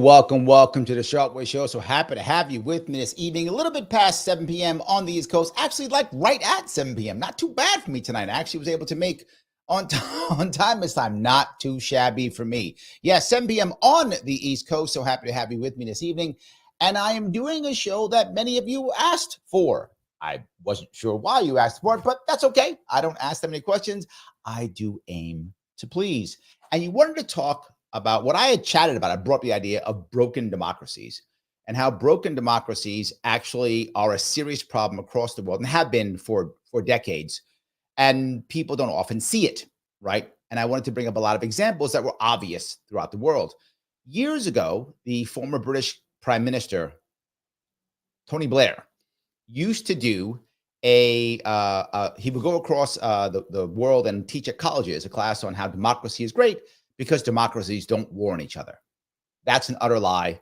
Welcome to the Sharpe Way Show. So happy to have you with me this evening, a little bit past 7 p.m. on the East Coast. Actually, like right at 7 p.m. Not too bad for me tonight. I actually was able to make on time this time. Not too shabby for me. Yeah, 7 p.m. on the East Coast. So happy to have you with me this evening. And I am doing a show that many of you asked for. I wasn't sure why you asked for it, but that's okay. I don't ask that many questions. I do aim to please. And you wanted to talk about what I had chatted about. I brought up the idea of broken democracies and how broken democracies actually are a serious problem across the world and have been for decades. And people don't often see it, right? And I wanted to bring up a lot of examples that were obvious throughout the world. Years ago, the former British Prime Minister, Tony Blair, used to do he would go across the world and teach at colleges a class on how democracy is great because democracies don't war on each other. That's an utter lie,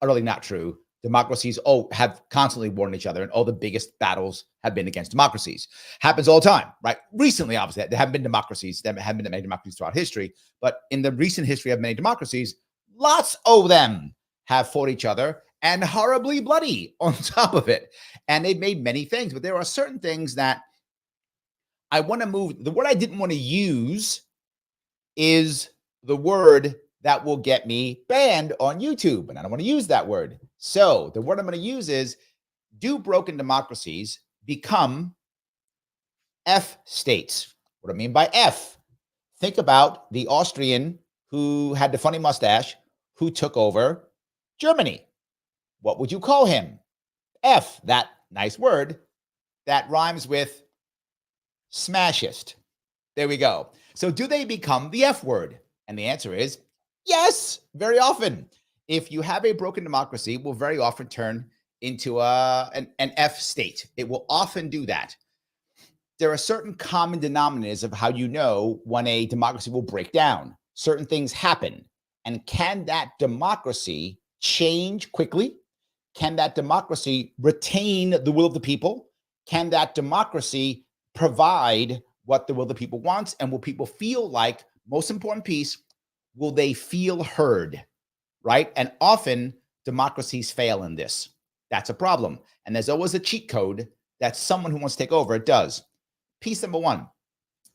utterly not true. Democracies have constantly warred on each other, and all the biggest battles have been against democracies. Happens all the time, right? Recently, obviously, there haven't been democracies. There haven't been many democracies throughout history, but in the recent history of many democracies, lots of them have fought each other and horribly bloody on top of it. And they've made many things, but there are certain things that I want to move. The word I didn't want to use is the word that will get me banned on YouTube. And I don't want to use that word. So the word I'm going to use is, do broken democracies become F states? What do I mean by F? Think about the Austrian who had the funny mustache who took over Germany. What would you call him? F, that nice word that rhymes with smashist. There we go. So do they become the F word? And the answer is yes, very often. If you have a broken democracy, it will very often turn into an F state. It will often do that. There are certain common denominators of how you know when a democracy will break down. Certain things happen. And can that democracy change quickly? Can that democracy retain the will of the people? Can that democracy provide what the will of the people wants? And will people feel like, most important piece, will they feel heard, right? And often democracies fail in this. That's a problem. And there's always a cheat code that someone who wants to take over, it does. Piece number one,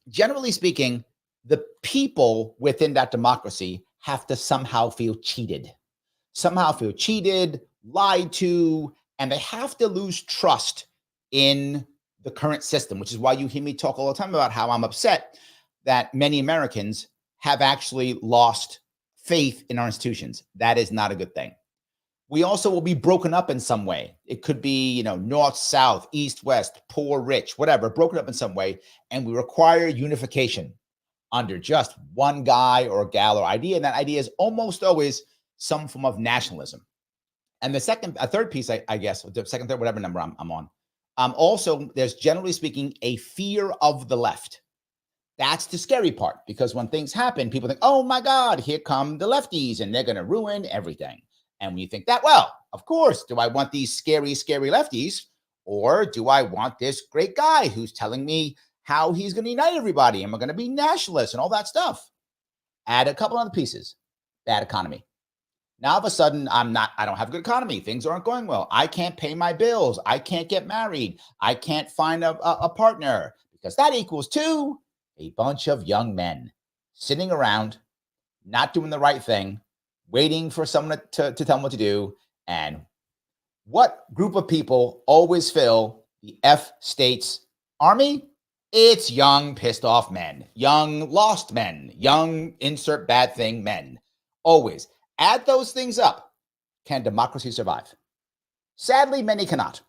generally speaking, the people within that democracy have to somehow feel cheated, lied to, and they have to lose trust in the current system, which is why you hear me talk all the time about how I'm upset that many Americans have actually lost faith in our institutions. That is not a good thing. We also will be broken up in some way. It could be, north, south, east, west, poor, rich, whatever, broken up in some way. And we require unification under just one guy or gal or idea. And that idea is almost always some form of nationalism. And a third piece, I guess, the second, third, whatever number I'm on. Also, there's generally speaking a fear of the left. That's the scary part, because when things happen, people think, oh my God, here come the lefties and they're going to ruin everything. And when you think that, well, of course, do I want these scary, scary lefties? Or do I want this great guy who's telling me how he's going to unite everybody and we're going to be nationalists and all that stuff? Add a couple other pieces. Bad economy. Now, all of a sudden, I don't have a good economy. Things aren't going well. I can't pay my bills. I can't get married. I can't find a partner, because that equals to a bunch of young men sitting around, not doing the right thing, waiting for someone to tell them what to do. And what group of people always fill the F states army? It's young, pissed off men, young, lost men, young, insert bad thing men. Always. Add those things up. Can democracy survive? Sadly, many cannot.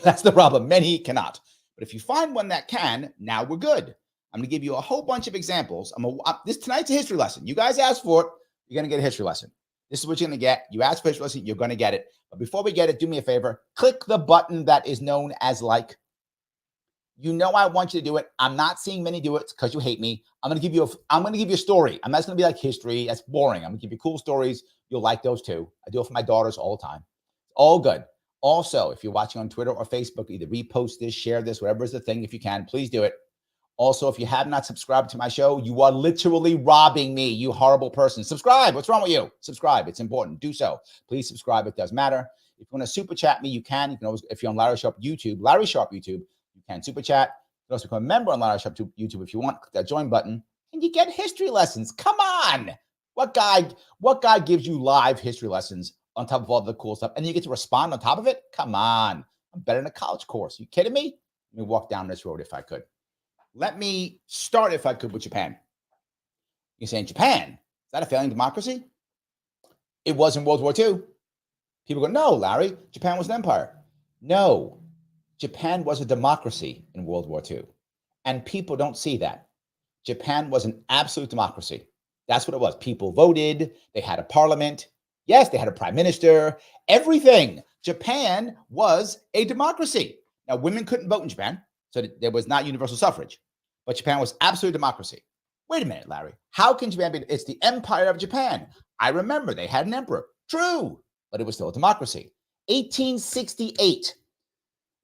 That's the problem. Many cannot. But if you find one that can, now we're good. I'm going to give you a whole bunch of examples. Tonight's a history lesson. You guys asked for it. You're going to get a history lesson. This is what you're going to get. You asked for a history lesson. You're going to get it. But before we get it, do me a favor. Click the button that is known as like. You know I want you to do it. I'm not seeing many do it because you hate me. I'm going to give you a story. I'm not going to be like history. That's boring. I'm going to give you cool stories. You'll like those too. I do it for my daughters all the time. All good. Also, if you're watching on Twitter or Facebook, either repost this, share this, whatever is the thing. If you can, please do it. Also, if you have not subscribed to my show, you are literally robbing me, you horrible person. Subscribe. What's wrong with you? Subscribe. It's important. Do so. Please subscribe. It does matter. If you want to super chat me, you can. You can always, if you're on Larry Sharpe YouTube, you can super chat. You can also become a member on Larry Sharpe YouTube if you want. Click that join button, and you get history lessons. Come on. What guy gives you live history lessons on top of all the cool stuff, and you get to respond on top of it? Come on. I'm better than a college course. You kidding me? Let me walk down this road if I could. Let me start, if I could, with Japan. You're saying, Japan, is that a failing democracy? It was in World War II. People go, no, Larry, Japan was an empire. No, Japan was a democracy in World War II. And people don't see that. Japan was an absolute democracy. That's what it was. People voted. They had a parliament. Yes, they had a prime minister. Everything. Japan was a democracy. Now, women couldn't vote in Japan, so there was not universal suffrage. But Japan was absolute democracy. Wait a minute, Larry. How can Japan be? It's the Empire of Japan. I remember they had an emperor. True, but it was still a democracy. 1868.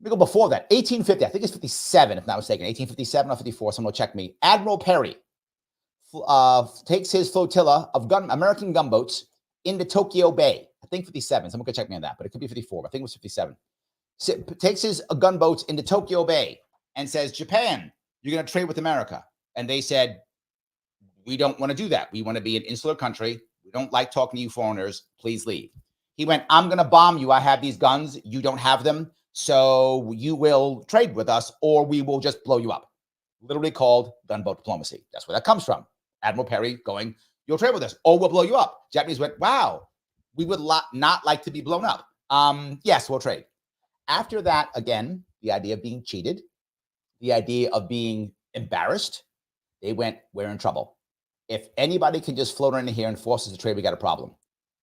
Let me go before that. 1850. I think it's 57, if not mistaken. 1857 or 54. Someone will check me. Admiral Perry takes his flotilla of American gunboats into Tokyo Bay. I think 57. Someone could check me on that, but it could be 54. I think it was 57. Takes his gunboats into Tokyo Bay and says, Japan, you're going to trade with America. And they said, we don't want to do that. We want to be an insular country. We don't like talking to you foreigners. Please leave. He went, I'm going to bomb you. I have these guns. You don't have them. So you will trade with us or we will just blow you up. Literally called gunboat diplomacy. That's where that comes from. Admiral Perry going, you'll trade with us or we'll blow you up. Japanese went, wow, we would not like to be blown up. Yes, we'll trade. After that, again, the idea of being cheated, the idea of being embarrassed, they went, we're in trouble. If anybody can just float in here and force us to trade, we got a problem.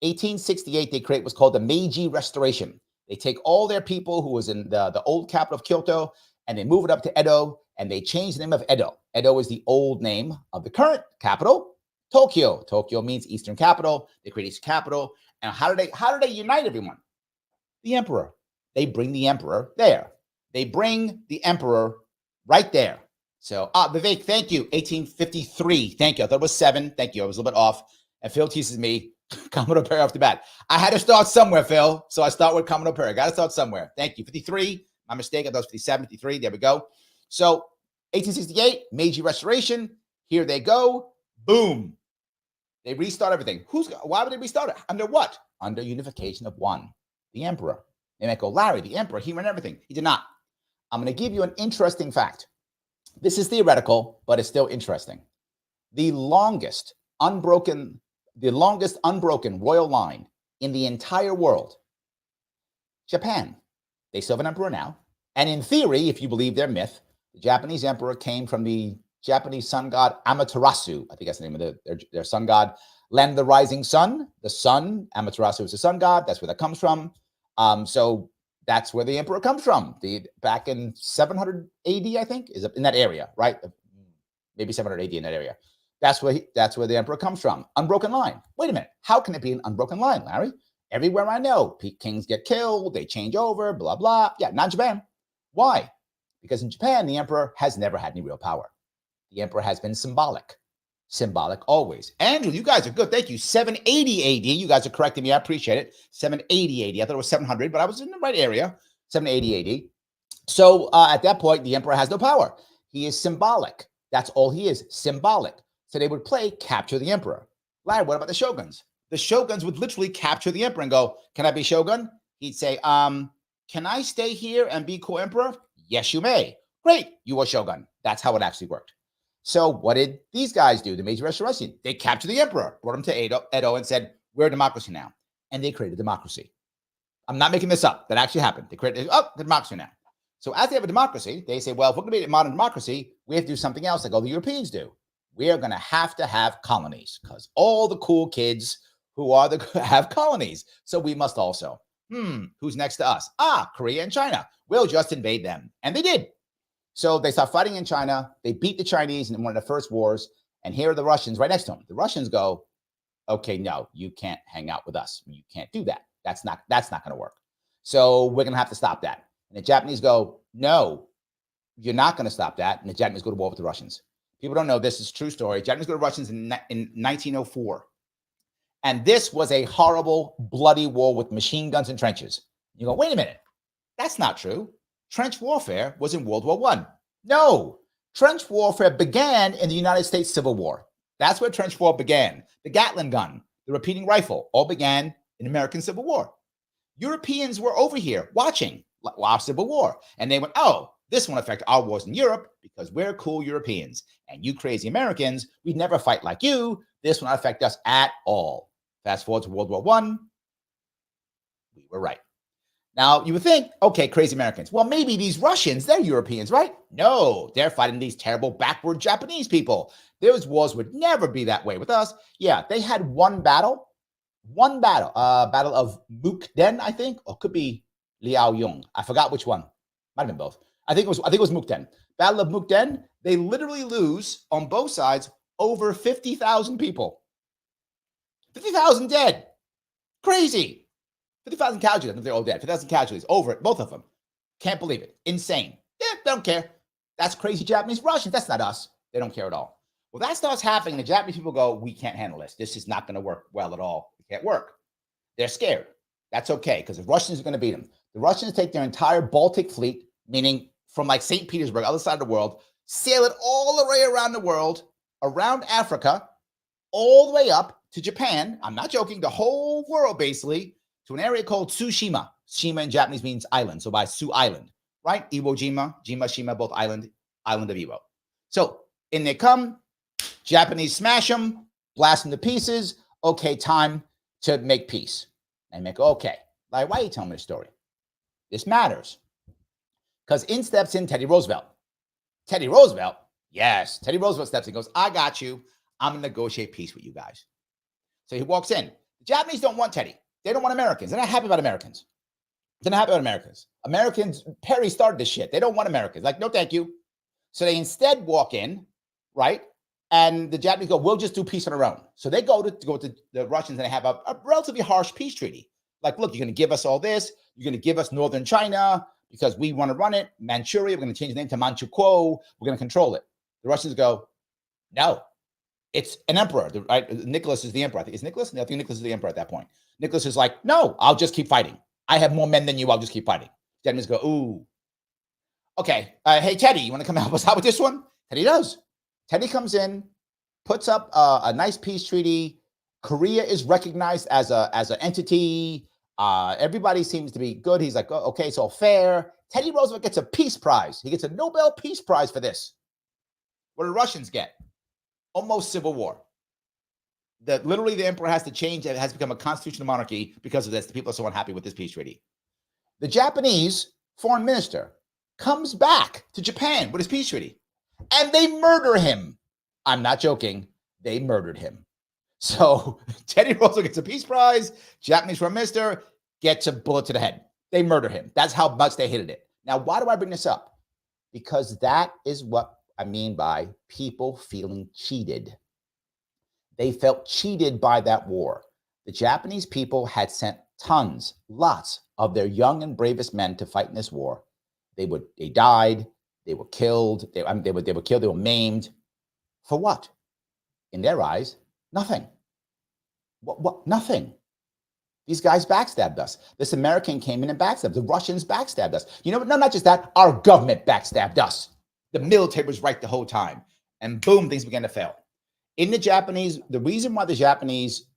1868, they create what's called the Meiji Restoration. They take all their people who was in the old capital of Kyoto and they move it up to Edo and they change the name of Edo. Edo is the old name of the current capital, Tokyo. Tokyo means Eastern capital. They create Eastern capital. And how do they unite everyone? The emperor. They bring the emperor there. They bring the emperor right there. So, Vivek, thank you. 1853. Thank you. I thought it was 7. Thank you. I was a little bit off. And Phil teases me, Commodore Perry off the bat. I had to start somewhere, Phil. So I start with Commodore Perry. Got to start somewhere. Thank you. 53. My mistake. I thought it was 57, 53. There we go. So 1868, Meiji Restoration. Here they go. Boom. They restart everything. Why would they restart it? Under what? Under unification of one. The emperor. They might go, Larry, the emperor, he ran everything. He did not. I'm going to give you an interesting fact. This is theoretical, but it's still interesting. The longest unbroken royal line in the entire world, Japan. They still have an emperor now. And in theory, if you believe their myth, the Japanese emperor came from the Japanese sun god Amaterasu. I think that's the name of their sun god. Land of the rising sun. The sun, Amaterasu is the sun god. That's where that comes from. So that's where the emperor comes from. Back in 700 AD, I think, is in that area, right? Maybe 700 AD in that area. That's where the emperor comes from. Unbroken line. Wait a minute. How can it be an unbroken line, Larry? Everywhere I know, kings get killed, they change over, blah, blah. Yeah, not Japan. Why? Because in Japan, the emperor has never had any real power. The emperor has been symbolic. Symbolic always. Andrew, you guys are good. Thank you. 780 AD. You guys are correcting me. I appreciate it. 780 AD. I thought it was 700, but I was in the right area. 780 AD. So at that point, the emperor has no power. He is symbolic. That's all he is, symbolic. So they would play capture the emperor. Larry, what about the shoguns? The shoguns would literally capture the emperor and go, can I be shogun? He'd say, can I stay here and be co-emperor? Yes, you may. Great, you are shogun. That's how it actually worked. So what did these guys do? The Meiji Restoration. They captured the emperor, brought him to Edo and said, we're a democracy now. And they created democracy. I'm not making this up. That actually happened. They created the democracy now. So as they have a democracy, they say, well, if we're going to be a modern democracy, we have to do something else like all the Europeans do. We are going to have colonies because all the cool kids who have colonies. So we must also. Who's next to us? Korea and China. We'll just invade them. And they did. So they start fighting in China. They beat the Chinese in one of the first wars. And here are the Russians right next to them. The Russians go, okay, no, you can't hang out with us. You can't do that. That's not going to work. So we're going to have to stop that. And the Japanese go, no, You're not going to stop that. And the Japanese go to war with the Russians. People don't know this is a true story. Japanese go to Russians in 1904. And this was a horrible, bloody war with machine guns and trenches. You go, wait a minute. That's not true. Trench warfare was in World War I. No. Trench warfare began in the United States Civil War. That's where trench war began. The Gatling gun, the repeating rifle, all began in American Civil War. Europeans were over here watching our Civil War. And they went, oh, this won't affect our wars in Europe because we're cool Europeans. And you crazy Americans, we'd never fight like you. This will not affect us at all. Fast forward to World War I. We were right. Now, you would think, okay, crazy Americans. Well, maybe these Russians, they're Europeans, right? No, they're fighting these terrible backward Japanese people. Those wars would never be that way with us. Yeah, they had one battle, battle of Mukden, I think, or could be Liaoyong. I forgot which one. Might have been both. I think it was Mukden. Battle of Mukden, they literally lose on both sides over 50,000 people. 50,000 dead. Crazy. 50,000 casualties. I think they're all dead. 50,000 casualties over it. Both of them. Can't believe it. Insane. Yeah, they don't care. That's crazy Japanese Russians. That's not us. They don't care at all. Well, that starts happening. The Japanese people go, we can't handle this. This is not going to work well at all. It can't work. They're scared. That's okay because the Russians are going to beat them. The Russians take their entire Baltic fleet, meaning from like St. Petersburg, other side of the world, sail it all the way around the world, around Africa, all the way up to Japan. I'm not joking. The whole world, basically, to an area called Tsushima. Shima in Japanese means island. So by Tsu Island, right? Iwo Jima, Jima, Shima, both island of Iwo. So in they come, Japanese smash them, blast them to pieces. Okay, time to make peace. And make, okay, like, why are you telling me this story? This matters. Because in steps in Teddy Roosevelt. Teddy Roosevelt, yes. Teddy Roosevelt steps in and goes, I got you. I'm going to negotiate peace with you guys. So he walks in. The Japanese don't want Teddy. They don't want Americans. They're not happy about Americans. They're not happy about Americans. Americans, Perry started this shit. They don't want Americans. Like, no, thank you. So they instead walk in, right? And the Japanese go, we'll just do peace on our own. So they go to the Russians and they have a relatively harsh peace treaty. Like, look, you're going to give us all this. You're going to give us northern China because we want to run it. Manchuria, we're going to change the name to Manchukuo. We're going to control it. The Russians go, no. It's an emperor, right? Nicholas is the emperor. I think Nicholas is the emperor at that point. Nicholas is like, no, I'll just keep fighting. I have more men than you. I'll just keep fighting. Japanese go, ooh. Okay. Hey, Teddy, you want to come help us out with this one? Teddy does. Teddy comes in, puts up a nice peace treaty. Korea is recognized as an entity. Everybody seems to be good. He's like, oh, okay, it's all fair. Teddy Roosevelt gets a peace prize. He gets a Nobel Peace Prize for this. What do the Russians get? Almost civil war. Literally the emperor has to change. It has become a constitutional monarchy because of this. The people are so unhappy with this peace treaty. The Japanese foreign minister comes back to Japan with his peace treaty and they murder him. I'm not joking. They murdered him. So Teddy Roosevelt gets a peace prize. Japanese foreign minister gets a bullet to the head. They murder him. That's how much they hated it. Now, why do I bring this up? Because that is what I mean by people feeling cheated. They felt cheated by that war. The Japanese people had sent lots of their young and bravest men to fight in this war. They died, they were killed, they were killed, they were maimed. For what? In their eyes, nothing. What? Nothing. These guys backstabbed us. This American came in and backstabbed. The Russians backstabbed us. You know, no, not just that, our government backstabbed us. The military was right the whole time. And boom, things began to fail. In the Japanese, the reason why the Japanese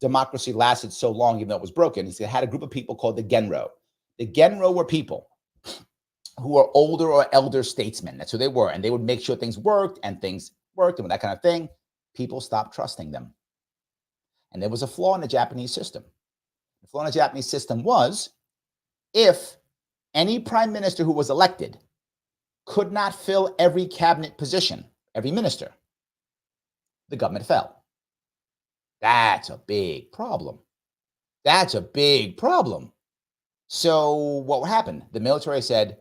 democracy lasted so long, even though it was broken, is it had a group of people called the Genro. The Genro were people who were older or elder statesmen. That's who they were. And they would make sure things worked and with that kind of thing. People stopped trusting them. And there was a flaw in the Japanese system. The flaw in the Japanese system was if any prime minister who was elected could not fill every cabinet position, every minister, the government fell. That's a big problem. That's a big problem. So what happened? The military said,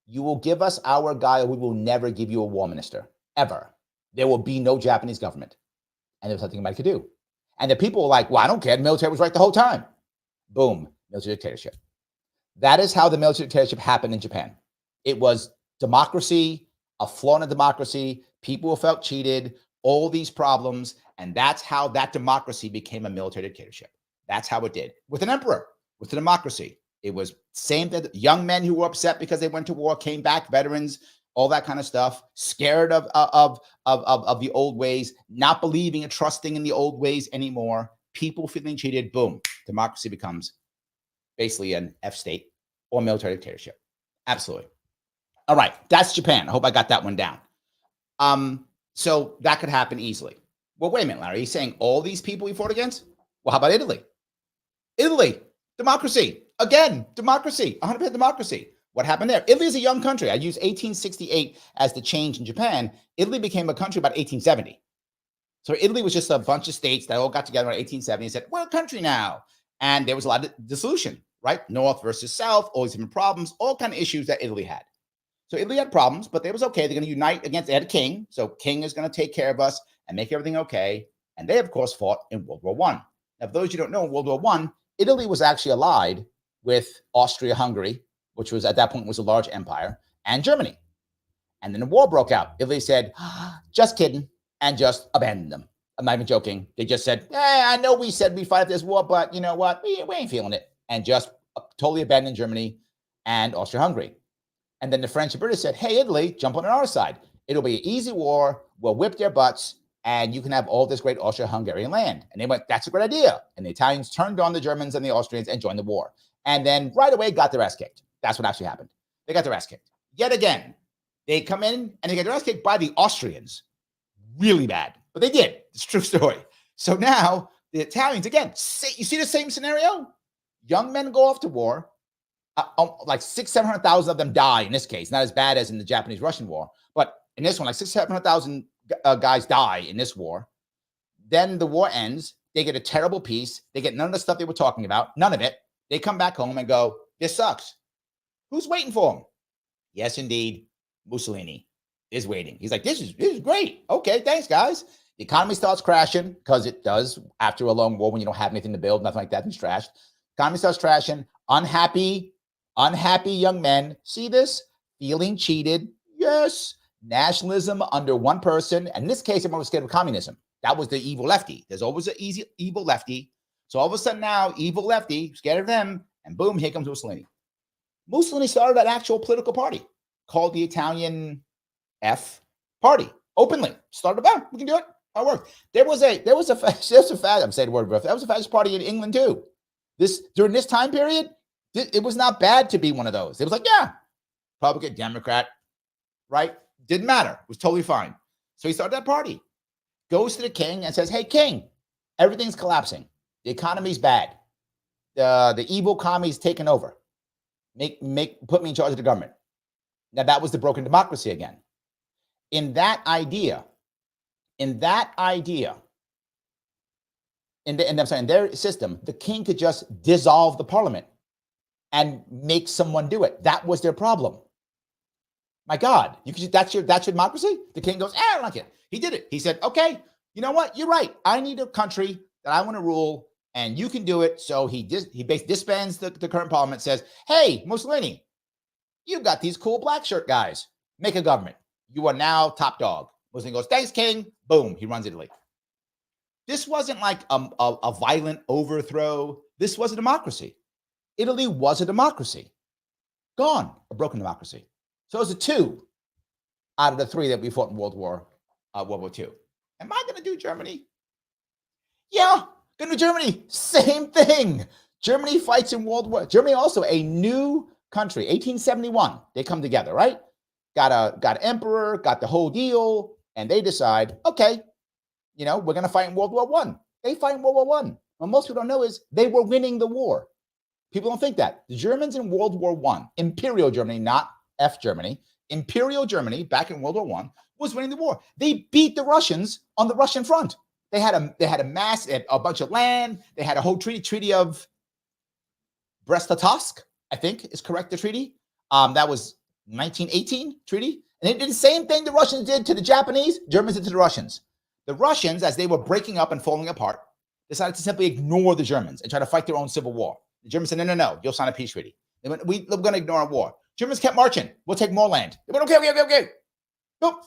you will give us our guy or we will never give you a war minister, ever. There will be no Japanese government. And there was nothing anybody could do. And the people were like, well, I don't care. The military was right the whole time. Boom, military dictatorship. That is how the military dictatorship happened in Japan. It was democracy, a flaw in a democracy, people who felt cheated, all these problems. And that's how that democracy became a military dictatorship. That's how it did. With an emperor, with a democracy. It was same that young men who were upset because they went to war, came back, veterans, all that kind of stuff, scared of the old ways, not believing and trusting in the old ways anymore, people feeling cheated, boom, democracy becomes basically an F state or military dictatorship. Absolutely. All right, that's Japan. I hope I got that one down. So that could happen easily. Well, wait a minute, Larry. He's saying all these people he fought against? Well, how about Italy? Italy, democracy. Again, democracy, 100% democracy. What happened there? Italy is a young country. I use 1868 as the change in Japan. Italy became a country about 1870. So Italy was just a bunch of states that all got together in 1870 and said, we're a country now. And there was a lot of dissolution, right? North versus South, all these different problems, all kind of issues that Italy had. So Italy had problems, but it was okay. They're going to unite against, they had a king. So king is going to take care of us and make everything okay. And they, of course, fought in World War I. Now, for those you don't know, in World War I, Italy was actually allied with Austria-Hungary, which was at that point was a large empire, and Germany. And then the war broke out. Italy said, just kidding, and just abandoned them. I'm not even joking. They just said, I know we said we fight this war, but you know what? We ain't feeling it. And just totally abandoned Germany and Austria-Hungary. And then the French and British said, hey, Italy, jump on our side. It'll be an easy war. We'll whip their butts, and you can have all this great Austro-Hungarian land. And they went, that's a great idea. And the Italians turned on the Germans and the Austrians and joined the war. And then right away got their ass kicked. That's what actually happened. They got their ass kicked. Yet again, they come in and they get their ass kicked by the Austrians. Really bad. But they did. It's a true story. So now the Italians, again, you see the same scenario? Young men go off to war. Like 700,000 of them die in this case. Not as bad as in the Japanese-Russian war. But in this one, like 700,000 guys die in this war. Then the war ends. They get a terrible peace. They get none of the stuff they were talking about. None of it. They come back home and go, this sucks. Who's waiting for them? Yes, indeed. Mussolini is waiting. He's like, this is great. Okay, thanks, guys. The economy starts crashing because it does after a long war when you don't have anything to build, nothing like that, it's trashed. Economy starts crashing. Unhappy young men see this, feeling cheated. Yes. Nationalism under one person. And in this case, everyone was scared of communism. That was the evil lefty. There's always an evil lefty. So all of a sudden now, evil lefty, scared of them, and boom, here comes Mussolini. Mussolini started an actual political party called the Italian F Party. Openly started about. We can do it. It worked. There was a I'm saying the word. That was a fascist party in England too. During this time period, it was not bad to be one of those. It was like, yeah, Republican, Democrat, right? Didn't matter. It was totally fine. So he started that party. Goes to the king and says, hey, king, everything's collapsing. The economy's bad. The evil commie's taken over. Put me in charge of the government. Now that was the broken democracy again. In their system, the king could just dissolve the parliament and make someone do it. That was their problem. My God, that's your democracy? The king goes, I don't like it. He did it. He said, okay, you know what? You're right. I need a country that I want to rule, and you can do it. So he basically disbands the current parliament, says, hey, Mussolini, you've got these cool black shirt guys. Make a government. You are now top dog. Mussolini goes, thanks, king. Boom, he runs Italy. This wasn't like a violent overthrow. This was a democracy. Italy was a democracy. Gone, a broken democracy. So it was a 2 out of the 3 that we fought in World War II. Am I going to do Germany? Yeah, going to do Germany. Same thing. Germany fights in World War. Germany also a new country. 1871. They come together, right? Got an emperor, got the whole deal, and they decide, okay, we're going to fight in World War I. They fight in World War I. What most people don't know is they were winning the war. People don't think that. The Germans in World War I, Imperial Germany, not F Germany, Imperial Germany back in World War I was winning the war. They beat the Russians on the Russian front. They had a bunch of land. They had a whole treaty of Brest-Litovsk, I think is correct, the treaty. That was 1918 treaty. And they did the same thing the Russians did to the Japanese, Germans did to the Russians. The Russians, as they were breaking up and falling apart, decided to simply ignore the Germans and try to fight their own civil war. The Germans said, no, you'll sign a peace treaty. They went, we're going to ignore a war. Germans kept marching. We'll take more land. They went, okay. Nope.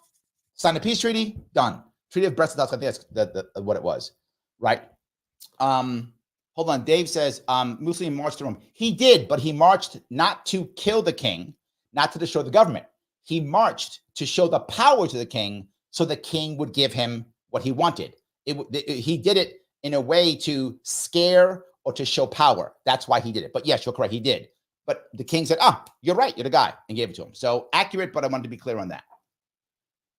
Signed a peace treaty. Done. Treaty of Brest-Litovsk. I think that's what it was, right? Hold on. Dave says Mussolini marched to Rome. He did, but he marched not to kill the king, not to destroy the government. He marched to show the power to the king so the king would give him what he wanted. He did it in a way to scare or to show power. That's why he did it. But yes, you're correct. He did. But the king said, you're right. You're the guy, and gave it to him. So accurate, but I wanted to be clear on that.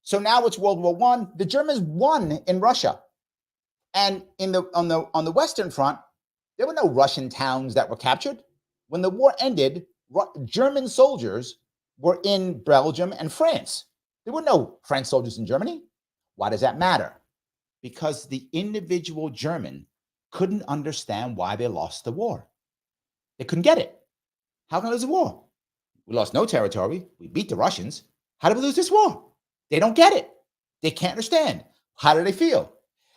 So now it's World War I. The Germans won in Russia. And on the Western Front, there were no Russian towns that were captured. When the war ended, German soldiers were in Belgium and France. There were no French soldiers in Germany. Why does that matter? Because the individual German couldn't understand why they lost the war. They couldn't get it. How can we lose a war? We lost no territory. We beat the Russians. How did we lose this war? They don't get it. They can't understand. How do they feel?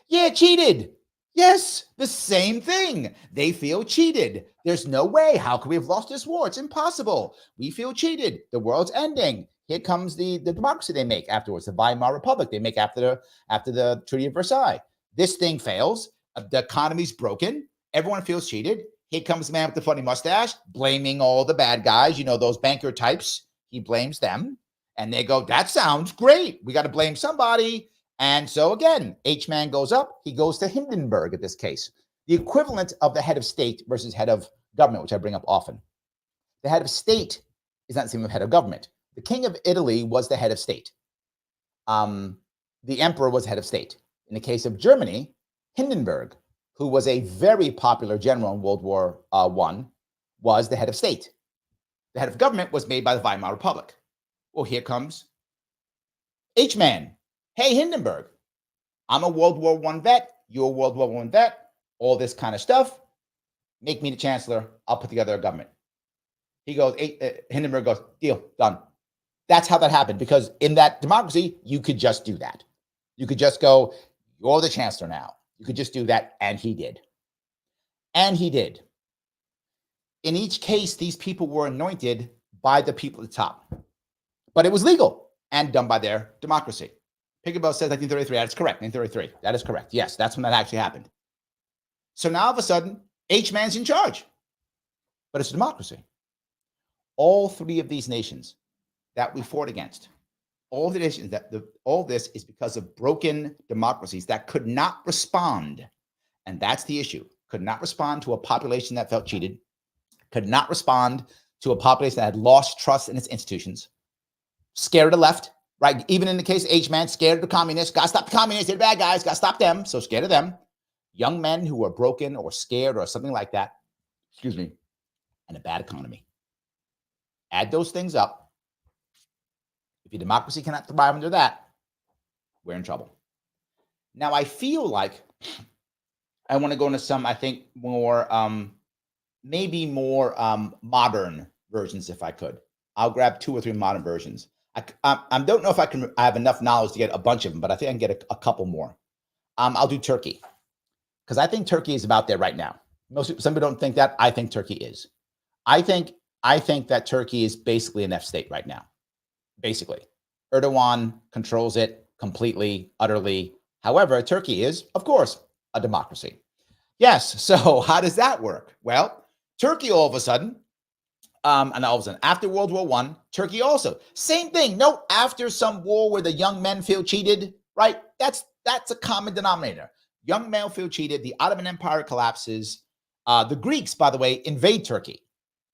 Yeah, cheated. Yes, the same thing. They feel cheated. There's no way. How could we have lost this war? It's impossible. We feel cheated. The world's ending. Here comes the democracy they make afterwards, the Weimar Republic they make after the Treaty of Versailles. This thing fails. The economy's broken. Everyone feels cheated. Here comes the man with the funny mustache, blaming all the bad guys. You know, those banker types. He blames them. And they go, that sounds great. We got to blame somebody. And so again, H-man goes up. He goes to Hindenburg in this case. The equivalent of the head of state versus head of government, which I bring up often. The head of state is not the same as head of government. The king of Italy was the head of state. The emperor was head of state. In the case of Germany, Hindenburg, who was a very popular general in World War I, was the head of state. The head of government was made by the Weimar Republic. Well, here comes H-man. Hey, Hindenburg, I'm a World War I vet. You're a World War I vet. All this kind of stuff. Make me the chancellor. I'll put together a government. He goes, Hindenburg goes, deal, done. That's how that happened, because in that democracy, you could just do that. You could just go, you're the chancellor now. You could just do that, and he did. And he did. In each case, these people were anointed by the people at the top. But it was legal and done by their democracy. Pickerbell says 1933. That's correct. 1933. That is correct. Yes, that's when that actually happened. So now all of a sudden, H-man's in charge. But it's a democracy. All three of these nations that we fought against, all this is because of broken democracies that could not respond. And that's the issue. Could not respond to a population that felt cheated. Could not respond to a population that had lost trust in its institutions. Scared of the left, right? Even in the case of H-man, scared of the communists. Got to stop the communists. They're the bad guys. Got to stop them. So scared of them. Young men who were broken or scared or something like that. Excuse me. And a bad economy. Add those things up. If your democracy cannot thrive under that, we're in trouble. Now, I feel like I want to go into some, I think, more, maybe more modern versions if I could. I'll grab 2 or 3 modern versions. I don't know if I have enough knowledge to get a bunch of them, but I think I can get a couple more. I'll do Turkey, because I think Turkey is about there right now. Some people don't think that. I think Turkey is. I think that Turkey is basically an F state right now. Basically, Erdogan controls it completely, utterly. However, Turkey is, of course, a democracy. Yes. So how does that work? Well, Turkey all of a sudden, after World War I, Turkey also same thing. No, after some war where the young men feel cheated, right? That's a common denominator. Young men feel cheated. The Ottoman Empire collapses. The Greeks, by the way, invade Turkey.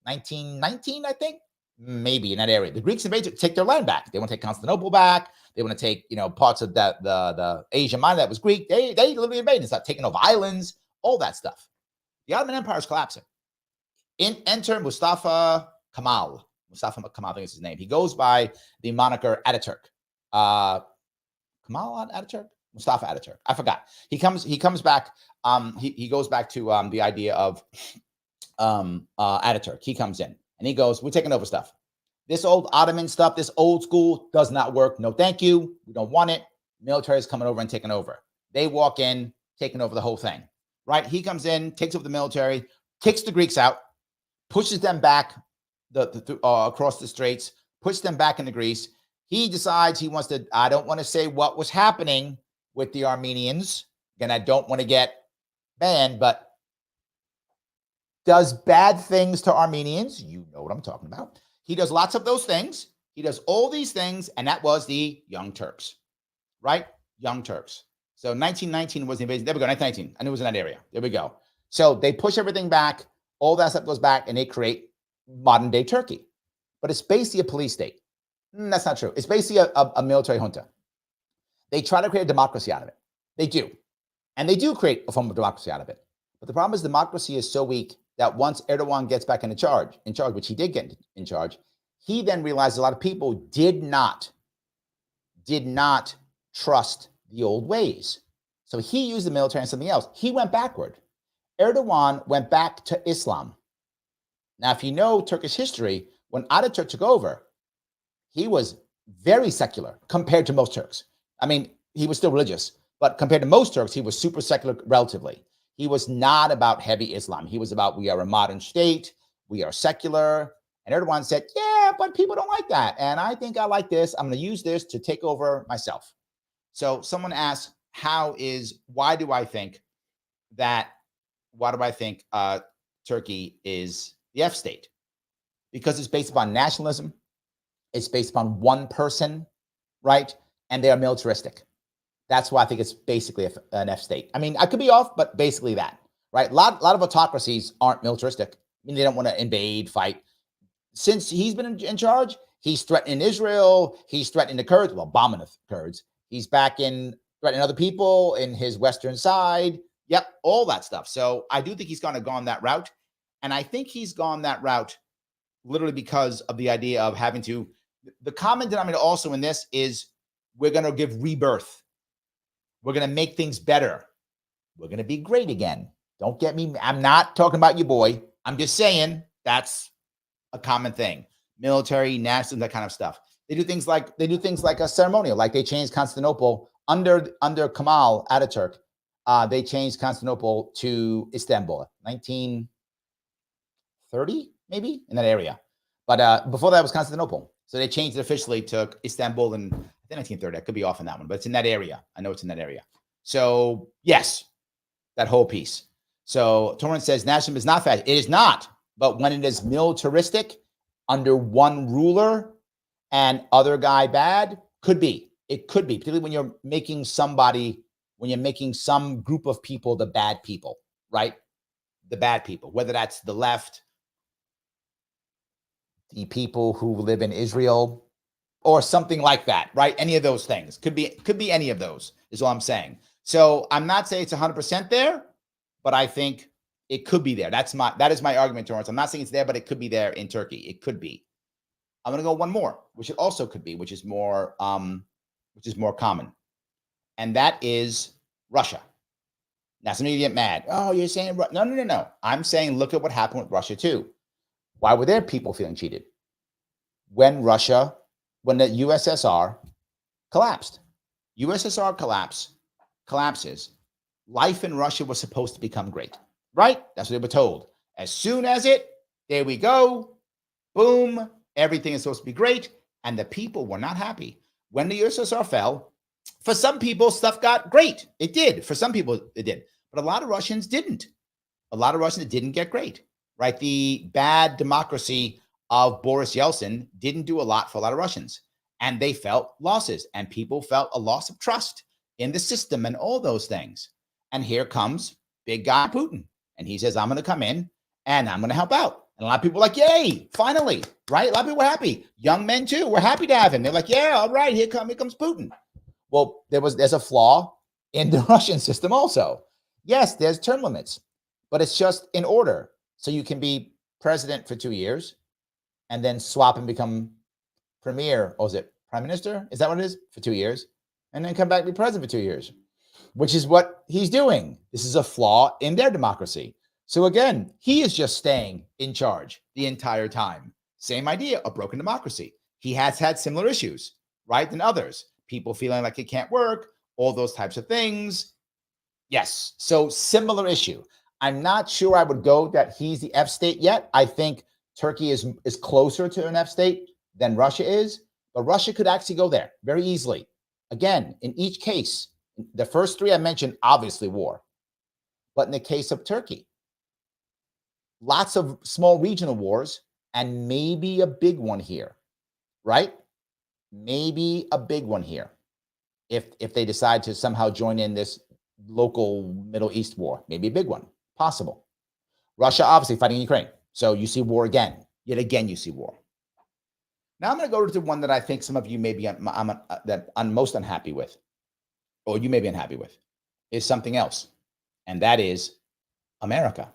1919, I think, maybe in that area. The Greeks invade to take their land back. They want to take Constantinople back. They want to take, parts of that the Asian minor that was Greek. They literally invade and start taking over islands, all that stuff. The Ottoman Empire is collapsing. Enter Mustafa Kemal. Mustafa Kemal, I think is his name. He goes by the moniker Ataturk. Kemal Ataturk? Mustafa Ataturk. I forgot. He comes back. He goes back to the idea of Ataturk. He comes in and he goes, we're taking over stuff. This old Ottoman stuff, this old school does not work. No, thank you. We don't want it. Military is coming over and taking over. They walk in, taking over the whole thing, right? He comes in, takes over the military, kicks the Greeks out, pushes them back across the straits, push them back into Greece. He decides he wants to, I don't want to say what was happening with the Armenians. Again, I don't want to get banned, but does bad things to Armenians. You know what I'm talking about. He does lots of those things. He does all these things, and that was the Young Turks, right? Young Turks. So 1919 was the invasion. There we go, 1919. I knew it was in that area. There we go. So they push everything back. All that stuff goes back, and they create modern day Turkey. But it's basically a police state. That's not true. It's basically a military junta. They try to create a democracy out of it. They do. And they do create a form of democracy out of it. But the problem is democracy is so weak that once Erdogan gets back in charge, which he did get in charge, he then realized a lot of people did not trust the old ways. So he used the military and something else. He went backward. Erdogan went back to Islam. Now, if you know Turkish history, when Ataturk took over, he was very secular compared to most Turks. I mean, he was still religious, but compared to most Turks, he was super secular relatively. He was not about heavy Islam. He was about, we are a modern state, we are secular. And Erdogan said, yeah, but people don't like that. And I think I like this. I'm going to use this to take over myself. So someone asked, why do I think Turkey is the F state? Because it's based upon nationalism. It's based upon one person, right? And they are militaristic. That's why I think it's basically an F state. I mean, I could be off, but basically that, right? A lot of autocracies aren't militaristic. I mean, they don't want to invade, fight. Since he's been in charge, he's threatening Israel. He's threatening the Kurds, well, bombing the Kurds. He's back in threatening other people in his western side. Yep, all that stuff. So I do think he's going to go on that route. And I think he's gone that route literally because of the idea of having to, the common denominator also in this is we're going to give rebirth. We're going to make things better. We're going to be great again. Don't get me. I'm not talking about you, boy. I'm just saying that's a common thing. Military, national, that kind of stuff. They do things like a ceremonial, like they changed Constantinople under Kemal Ataturk. They changed Constantinople to Istanbul, 1930, maybe in that area. But before that was Constantinople. So they changed it officially to Istanbul in 1930. I could be off on that one, but it's in that area. I know it's in that area. So yes, that whole piece. So Torrance says nationalism is not fascist. It is not. But when it is militaristic under one ruler and other guy bad, could be. It could be, particularly when you're making some group of people the bad people, right? The bad people, whether that's the left, the people who live in Israel, or something like that, right? Any of those things. Could be any of those, is all I'm saying. So I'm not saying it's 100% there, but I think it could be there. That is my argument, Torrance. I'm not saying it's there, but it could be there in Turkey. It could be. I'm going to go one more, which it also could be, which is more common, and that is Russia. Now, some of you get mad. Oh, you're saying no. I'm saying look at what happened with Russia too. Why were their people feeling cheated when the USSR collapsed? USSR collapses. Life in Russia was supposed to become great. Right? That's what they were told. As soon as there we go, boom, everything is supposed to be great. And the people were not happy. When the USSR fell, for some people, stuff got great. It did. For some people, it did. But a lot of Russians didn't. A lot of Russians didn't get great, right? The bad democracy of Boris Yeltsin didn't do a lot for a lot of Russians. And they felt losses. And people felt a loss of trust in the system and all those things. And here comes big guy Putin. And he says, I'm going to come in and I'm going to help out. And a lot of people are like, yay, finally, right? A lot of people were happy. Young men too were happy to have him. They're like, yeah, all right, here comes Putin. Well, there's a flaw in the Russian system also. Yes, there's term limits, but it's just in order. So you can be president for 2 years and then swap and become premier. Or is it prime minister? Is that what it is? For 2 years. And then come back and be president for 2 years, which is what he's doing. This is a flaw in their democracy. So again, he is just staying in charge the entire time. Same idea, a broken democracy. He has had similar issues, right, than others. People feeling like it can't work, all those types of things. Yes, so similar issue. I'm not sure I would go that he's the F state yet. I think Turkey is closer to an F state than Russia is, but Russia could actually go there very easily. Again, in each case, the first three I mentioned, obviously war. But in the case of Turkey, lots of small regional wars and maybe a big one here, right? Maybe a big one here if they decide to somehow join in this local Middle East war, maybe a big one, possible. Russia obviously fighting Ukraine. So you see war again. Yet again, you see war. Now I'm going to go to the one that I think some of you may be that I'm most unhappy with, or you may be unhappy with, is something else. And that is America.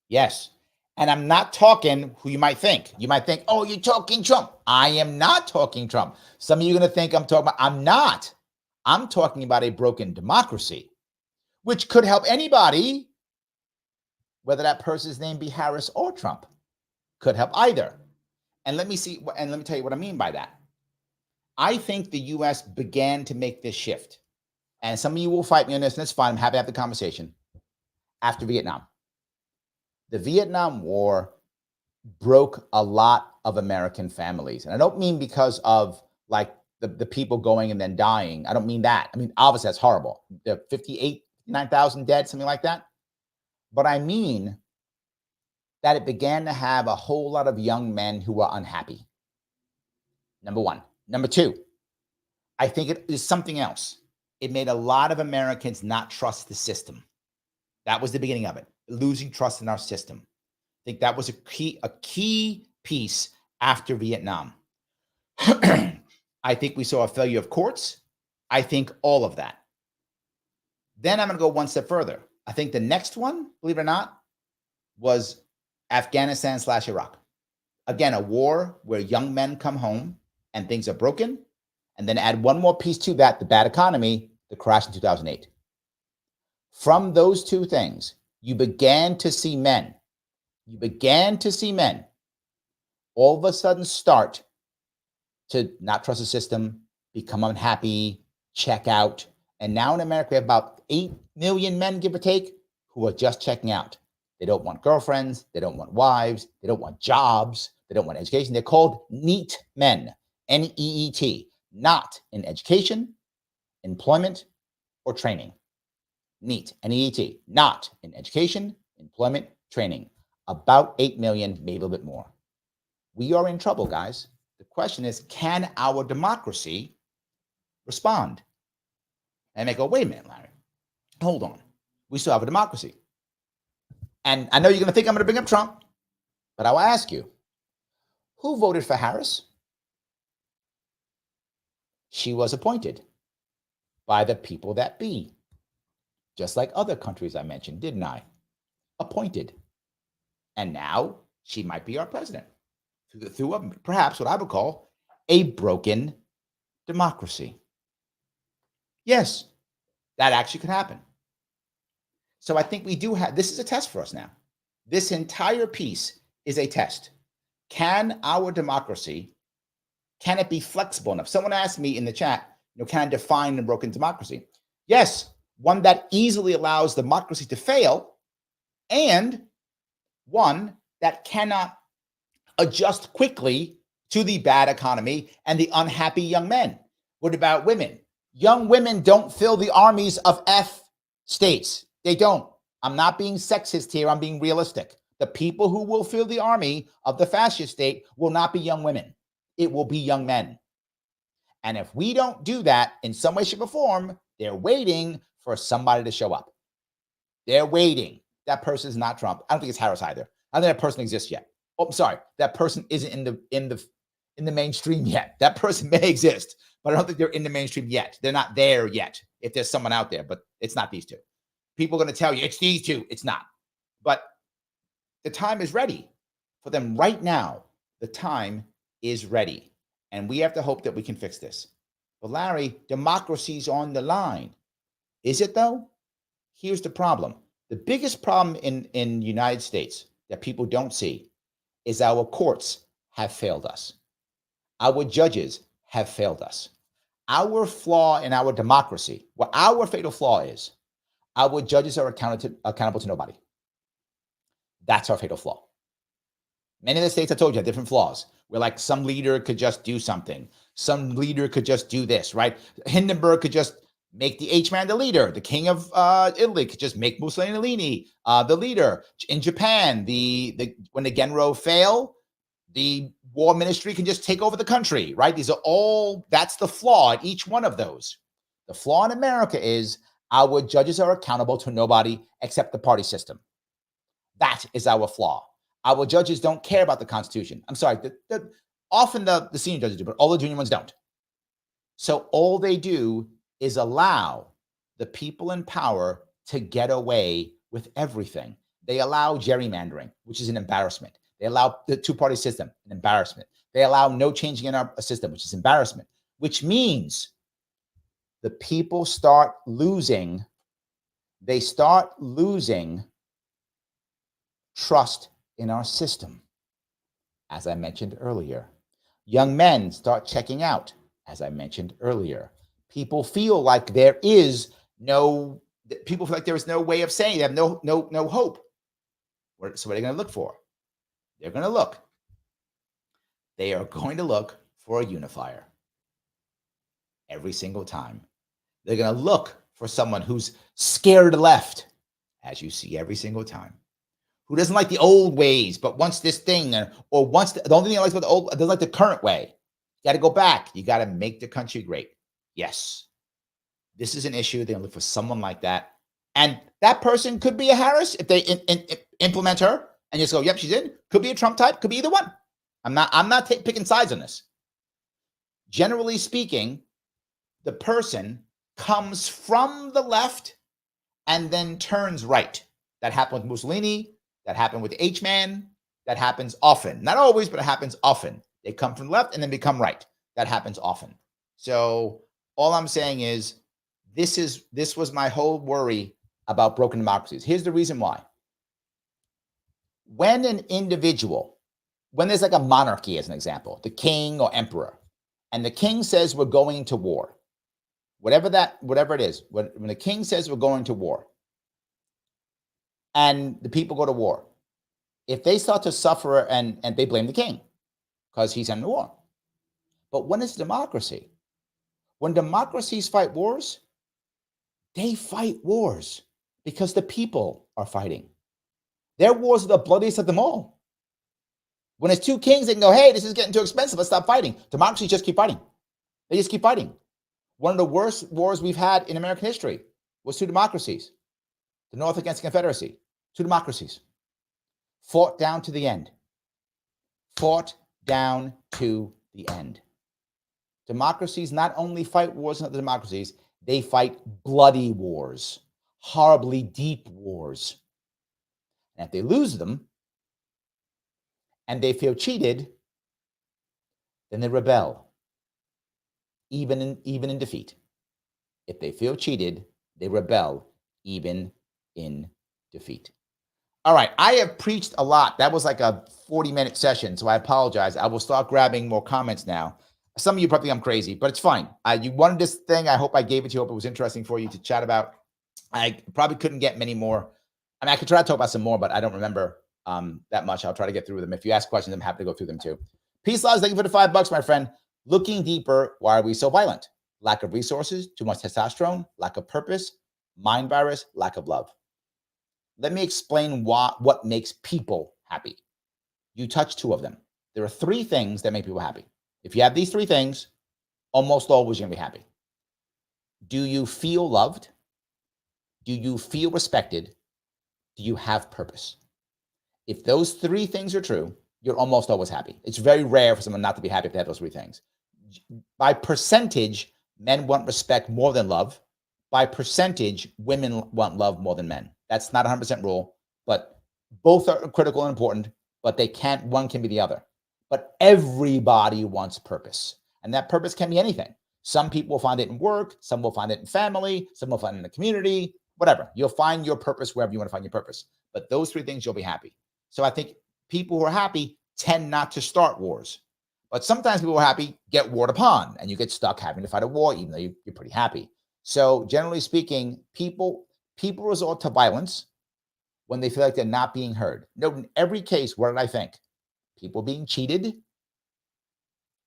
Yes. And I'm not talking who you might think. You might think, oh, you're talking Trump. I am not talking Trump. Some of you are going to think I'm talking about, I'm not. I'm talking about a broken democracy, which could help anybody, whether that person's name be Harris or Trump, could help either. And let me tell you what I mean by that. I think the US began to make this shift. And some of you will fight me on this, and it's fine. I'm happy to have the conversation. After Vietnam. The Vietnam War broke a lot of American families. And I don't mean because of like the people going and then dying. I don't mean that. I mean, obviously that's horrible. The 59,000 dead, something like that. But I mean that it began to have a whole lot of young men who were unhappy. Number one. Number two, I think it is something else. It made a lot of Americans not trust the system. That was the beginning of it, losing trust in our system. I think that was a key piece after Vietnam. I think we saw a failure of courts. I think all of that. Then I'm going to go one step further. I think the next one, believe it or not, was Afghanistan/Iraq. Again, a war where young men come home and things are broken. And then add one more piece to that, the bad economy, the crash in 2008. From those two things, you began to see men all of a sudden start to not trust the system, become unhappy, check out. And now in America, we have about 8 million men, give or take, who are just checking out. They don't want girlfriends. They don't want wives. They don't want jobs. They don't want education. They're called NEET men, NEET, not in education, employment, or training. NEET, N-E-E-T, not in education, employment, training. About 8 million, maybe a little bit more. We are in trouble, guys. The question is, can our democracy respond? And they go, wait a minute, Larry, hold on. We still have a democracy. And I know you're going to think I'm going to bring up Trump, but I will ask you, who voted for Harris? She was appointed by the people that be. Just like other countries I mentioned, didn't I? Appointed. And now she might be our president through perhaps what I would call a broken democracy. Yes, that actually could happen. So I think we do have, this is a test for us now. This entire piece is a test. Can our democracy, can it be flexible enough? Someone asked me in the chat, can I define a broken democracy? Yes. One that easily allows democracy to fail, and one that cannot adjust quickly to the bad economy and the unhappy young men. What about women? Young women don't fill the armies of F states. They don't. I'm not being sexist here. I'm being realistic. The people who will fill the army of the fascist state will not be young women. It will be young men. And if we don't do that in some way, shape, or form, they're waiting for somebody to show up. They're waiting. That person is not Trump. I don't think it's Harris either. I don't think that person exists yet. Oh, I'm sorry. That person isn't in the mainstream yet. That person may exist, but I don't think they're in the mainstream yet. They're not there yet. If there's someone out there, but it's not these two. People are going to tell you it's these two. It's not. But the time is ready for them right now. The time is ready. And we have to hope that we can fix this. But Larry, democracy's on the line. Is it though? Here's the problem. The biggest problem in the United States that people don't see is our courts have failed us. Our judges have failed us. Our flaw in our democracy, what our fatal flaw is, our judges are accountable to nobody. That's our fatal flaw. Many of the states I told you have different flaws, where like some leader could just do something. Some leader could just do this, right? Hindenburg could just make the H-man the leader. The king of Italy could just make Mussolini the leader. In Japan, when the Genro fail, the war ministry can just take over the country, right? That's the flaw in each one of those. The flaw in America is our judges are accountable to nobody except the party system. That is our flaw. Our judges don't care about the Constitution. I'm sorry, often the senior judges do, but all the junior ones don't. So all they do is allow the people in power to get away with everything. They allow gerrymandering, which is an embarrassment. They allow the two-party system, an embarrassment. They allow no changing in our system, which is embarrassment, which means the people start losing. They start losing trust in our system, as I mentioned earlier. Young men start checking out, as I mentioned earlier. People feel like there is no way of saying they have no hope. So what are they going to look for? They are going to look for a unifier every single time. They're going to look for someone who's scared of the left, as you see every single time, who doesn't like the old ways, but wants this thing, or wants the only thing he likes about the old, doesn't like the current way. You got to go back. You got to make the country great. Yes, this is an issue. They're going to look for someone like that. And that person could be a Harris if they implement her and just go, yep, she's in. Could be a Trump type. Could be either one. I'm not picking sides on this. Generally speaking, the person comes from the left and then turns right. That happened with Mussolini. That happened with H-man. That happens often. Not always, but it happens often. They come from the left and then become right. That happens often. So all I'm saying is this was my whole worry about broken democracies. Here's the reason why. When there's like a monarchy, as an example, the king or emperor, and the king says we're going to war, whatever it is, when the king says we're going to war, and the people go to war, if they start to suffer and they blame the king because he's in the war. But when it's democracy, when democracies fight wars, they fight wars because the people are fighting. Their wars are the bloodiest of them all. When it's two kings, they can go, hey, this is getting too expensive. Let's stop fighting. Democracies just keep fighting. They just keep fighting. One of the worst wars we've had in American history was two democracies. The North against the Confederacy. Two democracies. Fought down to the end. Fought down to the end. Democracies not only fight wars in other democracies, they fight bloody wars, horribly deep wars. And if they lose them and they feel cheated, then they rebel, even in defeat. If they feel cheated, they rebel, even in defeat. All right, I have preached a lot. That was like a 40-minute session, so I apologize. I will start grabbing more comments now. Some of you probably think I'm crazy, but it's fine. You wanted this thing. I hope I gave it to you. I hope it was interesting for you to chat about. I probably couldn't get many more. I mean, I could try to talk about some more, but I don't remember that much. I'll try to get through them. If you ask questions, I'm happy to go through them too. Peace, laws. Thank you for the $5, my friend. Looking deeper, why are we so violent? Lack of resources, too much testosterone, lack of purpose, mind virus, lack of love. Let me explain what makes people happy. You touch two of them. There are three things that make people happy. If you have these three things, almost always you're going to be happy. Do you feel loved? Do you feel respected? Do you have purpose? If those three things are true, you're almost always happy. It's very rare for someone not to be happy if they have those three things. By percentage, men want respect more than love. By percentage, women want love more than men. That's not a 100% rule, but both are critical and important, but one can be the other. But everybody wants purpose. And that purpose can be anything. Some people will find it in work. Some will find it in family. Some will find it in the community, whatever. You'll find your purpose wherever you want to find your purpose. But those three things, you'll be happy. So I think people who are happy tend not to start wars. But sometimes people who are happy get warred upon, and you get stuck having to fight a war, even though you're pretty happy. So generally speaking, people resort to violence when they feel like they're not being heard. No, in every case, what did I think? people being cheated,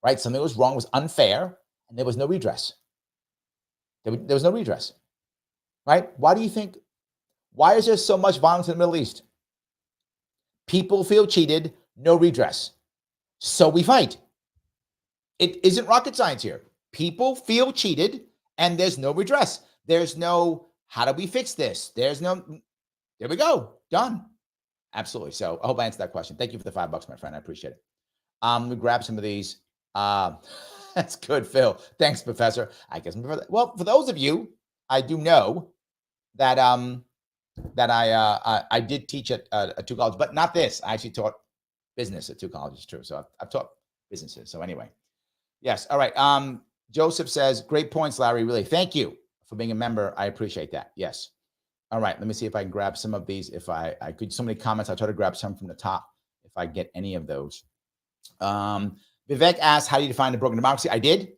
right? Something was wrong, was unfair, and there was no redress. There was no redress, right? Why do you think, why is there so much violence in the Middle East? People feel cheated, no redress. So we fight. It isn't rocket science here. People feel cheated and there's no redress. There's no, how do we fix this? There's no, there we go. Done. Absolutely. So I hope I answered that question. Thank you for the $5, my friend. I appreciate it. Let me grab some of these. That's good, Phil. Thanks, Professor. I guess, well, for those of you, I do know that I did teach at 2 colleges, but not this. I actually taught business at 2 colleges, true. So I've taught businesses. So anyway, yes. All right. Joseph says, great points, Larry. Really, thank you for being a member. I appreciate that. Yes. All right. Let me see if I can grab some of these. If I could, so many comments. I'll try to grab some from the top if I get any of those. Vivek asked, how do you define a broken democracy? I did.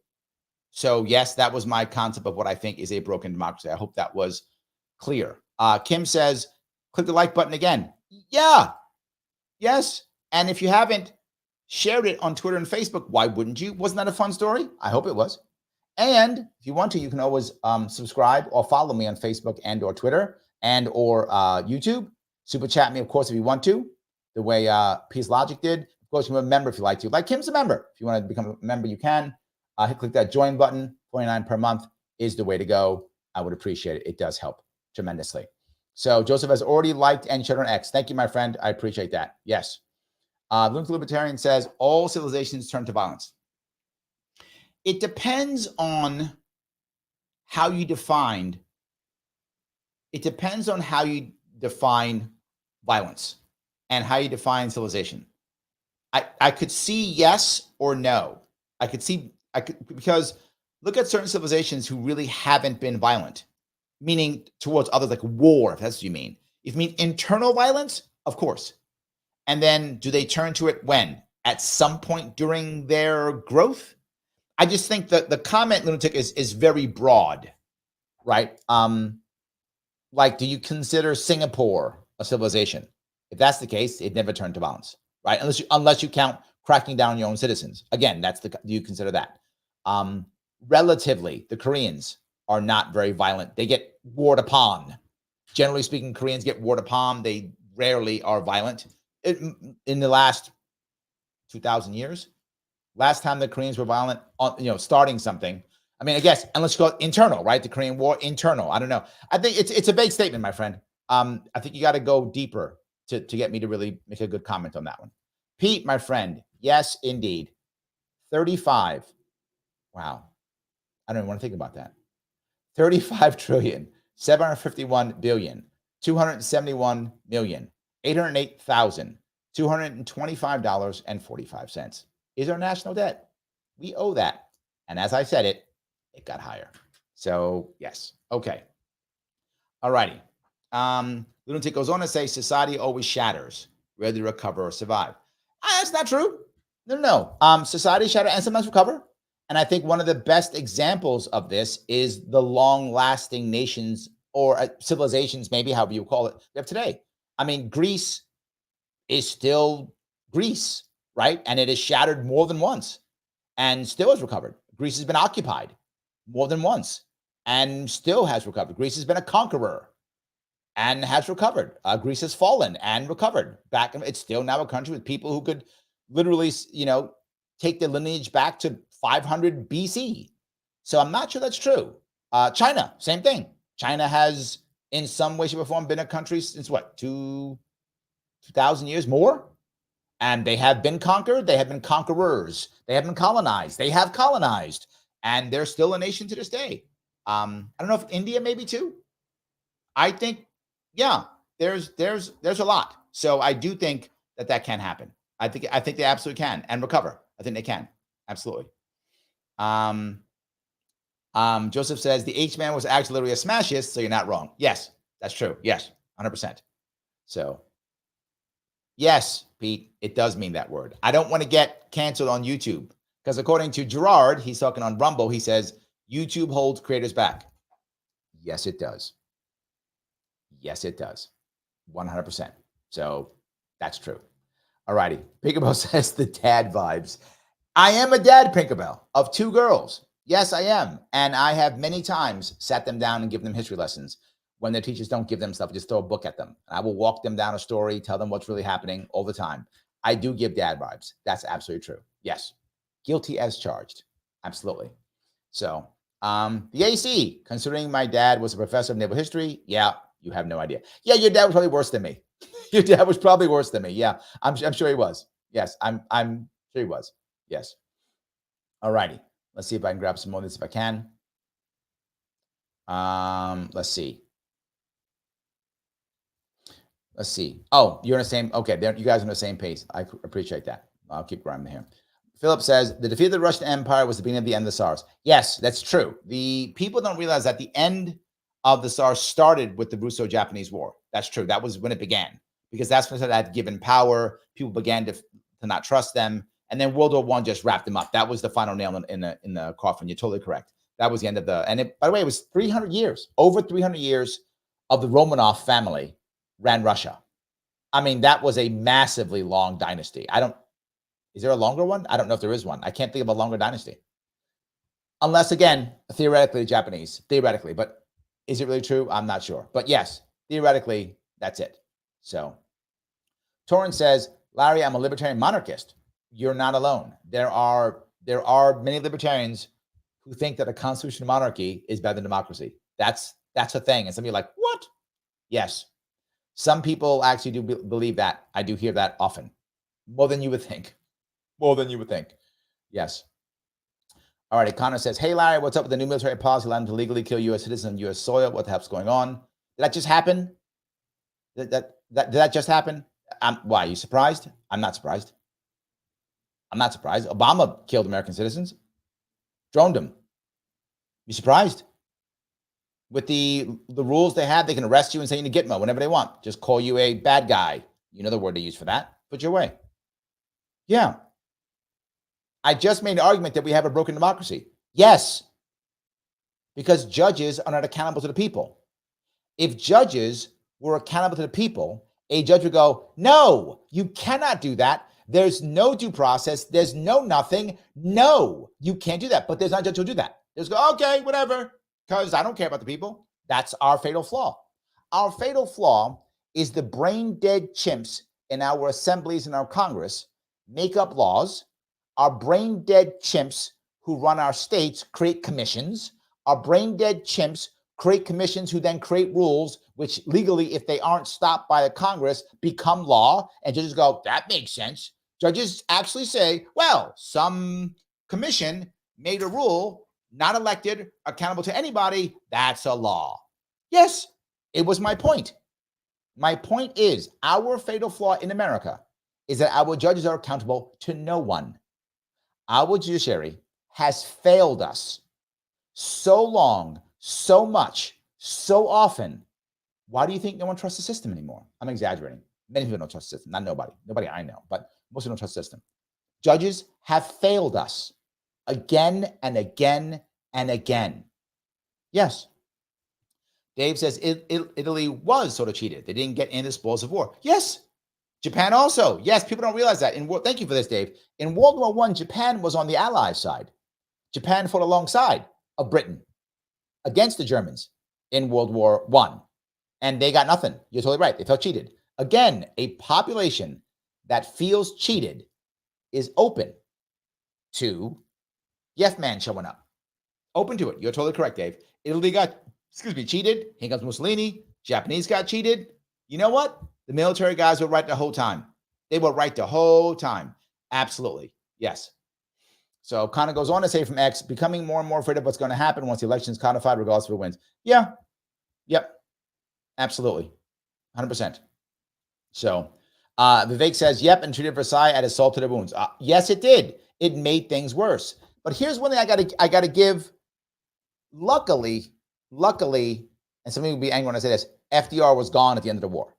So yes, that was my concept of what I think is a broken democracy. I hope that was clear. Kim says, click the like button again. Yeah. Yes. And if you haven't shared it on Twitter and Facebook, why wouldn't you? Wasn't that a fun story? I hope it was. And if you want to, you can always subscribe or follow me on Facebook and or Twitter and or YouTube. Super chat me, of course, if you want to, the way Peace Logic did. Of course, you can be a member if you like to. Like Kim's a member. If you want to become a member, you can. Click that join button. $49 per month is the way to go. I would appreciate it. It does help tremendously. So Joseph has already liked and shared on X. Thank you, my friend. I appreciate that. Yes. Luke Libertarian says, all civilizations turn to violence. It depends on how you define violence and how you define civilization. I could see yes or no. Because look at certain civilizations who really haven't been violent, meaning towards others, like war, if that's what you mean. If you mean internal violence, of course. And then do they turn to it when? At some point during their growth? I just think that the comment, Lunatic, is very broad, right? Like, do you consider Singapore a civilization? If that's the case, it never turned to violence, right? Unless you count cracking down on your own citizens. Again, do you consider that? Relatively, the Koreans are not very violent. They get warred upon. Generally speaking, Koreans get warred upon. They rarely are violent. In the last 2,000 years, last time the Koreans were violent, starting something. I mean, I guess, unless you call it internal, right? The Korean War, internal. I don't know. I think it's a vague statement, my friend. I think you got to go deeper to get me to really make a good comment on that one. Pete, my friend, yes, indeed. 35. Wow. I don't even want to think about that. 35 trillion, 751 billion, 271 million, $808,225.45 is our national debt. We owe that. And as I said it got higher. So yes. Okay. All righty. Lunatic goes on to say society always shatters, whether to recover or survive. That's not true. No. Society shatters and sometimes recover. And I think one of the best examples of this is the long-lasting nations or civilizations, maybe however you call it, we have today. I mean, Greece is still Greece, right? And it is shattered more than once and still has recovered. Greece has been occupied more than once and still has recovered. Greece has been a conqueror and has recovered. Greece has fallen and recovered. It's still now a country with people who could literally, take their lineage back to 500 BC. So I'm not sure that's true. China, same thing. China has, in some way, shape, or form, been a country since what, 2,000 years more? And they have been conquered. They have been conquerors. They have been colonized. They have colonized. And they're still a nation to this day. I don't know if India maybe too. I think, yeah, there's a lot. So I do think that can happen. I think they absolutely can and recover. I think they can. Absolutely. Joseph says the H-man was actually literally a smashist, so you're not wrong. Yes, that's true. Yes, 100%. So, yes, Pete, it does mean that word. I don't want to get canceled on YouTube because according to Gerard, he's talking on Rumble, he says YouTube holds creators back. Yes, it does. Yes, it does. 100%. So that's true. All righty. Pinkerbell says the dad vibes. I am a dad, Pinkerbell, of 2 girls. Yes, I am. And I have many times sat them down and given them history lessons when their teachers don't give them stuff, just throw a book at them. And I will walk them down a story, tell them what's really happening all the time. I do give dad vibes. That's absolutely true. Yes. Guilty as charged. Absolutely. So the AC, considering my dad was a professor of naval history, yeah, you have no idea. Yeah, your dad was probably worse than me. Your dad was probably worse than me. Yeah, I'm sure he was. Yes, I'm sure he was. Yes. All righty. Let's see if I can grab some more of this if I can. Let's see. Let's see. Oh, you're in the same. Okay, you guys are on the same page. I appreciate that. I'll keep grinding here. Philip says the defeat of the Russian Empire was the beginning of the end of the Tsars. Yes, that's true. The people don't realize that the end of the Tsars started with the Russo-Japanese War. That's true. That was when it began, because that's when it had given power. People began to not trust them, and then World War I just wrapped them up. That was the final nail in the coffin. You're totally correct. That was the end of the. And by the way, it was 300 years, over 300 years of the Romanov family ran Russia. I mean, that was a massively long dynasty. Is there a longer one? I don't know if there is one. I can't think of a longer dynasty. Unless, again, theoretically, the Japanese. Theoretically. But is it really true? I'm not sure. But yes, theoretically, that's it. So, Torrin says, Larry, I'm a libertarian monarchist. You're not alone. There are many libertarians who think that a constitutional monarchy is better than democracy. That's a thing. And some of you are like, what? Yes. Some people actually do believe that. I do hear that often. More than you would think. More than you would think. Yes. All right. Connor says, hey, Larry, what's up with the new military policy allowing them to legally kill U.S. citizens on U.S. soil? What the hell's going on? Did that just happen? Did that just happen? Why? Are you surprised? I'm not surprised. I'm not surprised. Obama killed American citizens. Droned them. You surprised? With the rules they have, they can arrest you and send you to Gitmo whenever they want. Just call you a bad guy. You know the word they use for that. Put you away. Yeah. I just made an argument that we have a broken democracy. Yes. Because judges are not accountable to the people. If judges were accountable to the people, a judge would go, no, you cannot do that. There's no due process. There's no nothing. No, you can't do that. But there's not a judge who'll do that. There's go, okay, whatever. Because I don't care about the people. That's our fatal flaw. Our fatal flaw is the brain dead chimps in our assemblies and our Congress make up laws. Our brain dead chimps who run our states create commissions. Our brain dead chimps create commissions who then create rules, which legally, if they aren't stopped by the Congress, become law. And judges go, that makes sense. Judges actually say, well, some commission made a rule, not elected, accountable to anybody. That's a law. Yes, it was my point. My point is our fatal flaw in America is that our judges are accountable to no one. Our judiciary has failed us so long, so much, so often. Why do you think no one trusts the system anymore? I'm exaggerating. Many people don't trust the system. Not nobody. Nobody I know, but most people don't trust the system. Judges have failed us again and again and again. Yes. Dave says Italy was sort of cheated. They didn't get into the spoils of war. Yes. Japan also. Yes, people don't realize that. Thank you for this, Dave. In World War I, Japan was on the Allies' side. Japan fought alongside of Britain against the Germans in World War I. And they got nothing. You're totally right. They felt cheated. Again, a population that feels cheated is open to Yes Man showing up. Open to it. You're totally correct, Dave. Italy got, cheated. Here comes Mussolini. Japanese got cheated. You know what? The military guys were right the whole time. They were right the whole time. Absolutely. Yes. So Connor goes on to say from X, becoming more and more afraid of what's going to happen once the election is codified, regardless of who wins. Yeah. Yep. Absolutely. 100%. So Vivek says, yep, and treated Versailles added salt to the wounds. Yes, it did. It made things worse. But here's one thing I gotta give. Luckily, and some people will be angry when I say this, FDR was gone at the end of the war.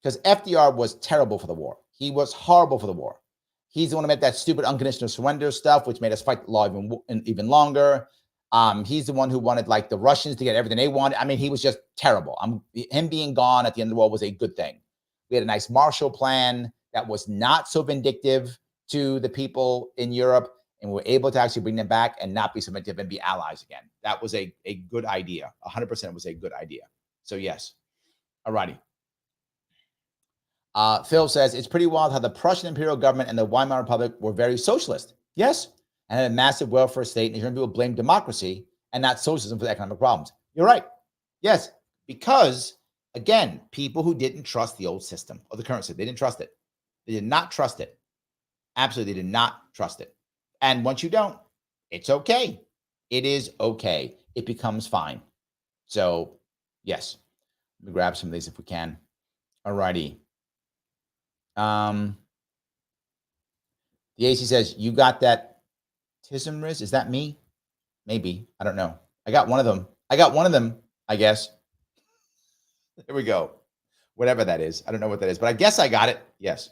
Because FDR was terrible for the war. He was horrible for the war. He's the one who made that stupid unconditional surrender stuff, which made us fight the law even longer. He's the one who wanted like the Russians to get everything they wanted. I mean, he was just terrible. Him being gone at the end of the war was a good thing. We had a nice Marshall Plan. that was not so vindictive to the people in Europe, and we're able to actually bring them back and not be so vindictive and be allies again. That was a good idea. 100% was a good idea. So yes. All righty. Phil says, it's pretty wild how the Prussian imperial government and the Weimar Republic were very socialist. Yes. And had a massive welfare state, and German people blame democracy and not socialism for the economic problems. You're right. Yes. Because, again, people who didn't trust the old system or the current system, they didn't trust it. They did not trust it. Absolutely, they did not trust it. And once you don't, it's okay. It is okay. It becomes fine. So, yes. Let me grab some of these if we can. All righty. The AC says, you got that tism, Riz? Is that me? Maybe. I don't know. I got one of them. I guess. There we go. Whatever that is. I don't know what that is, but I guess I got it. Yes.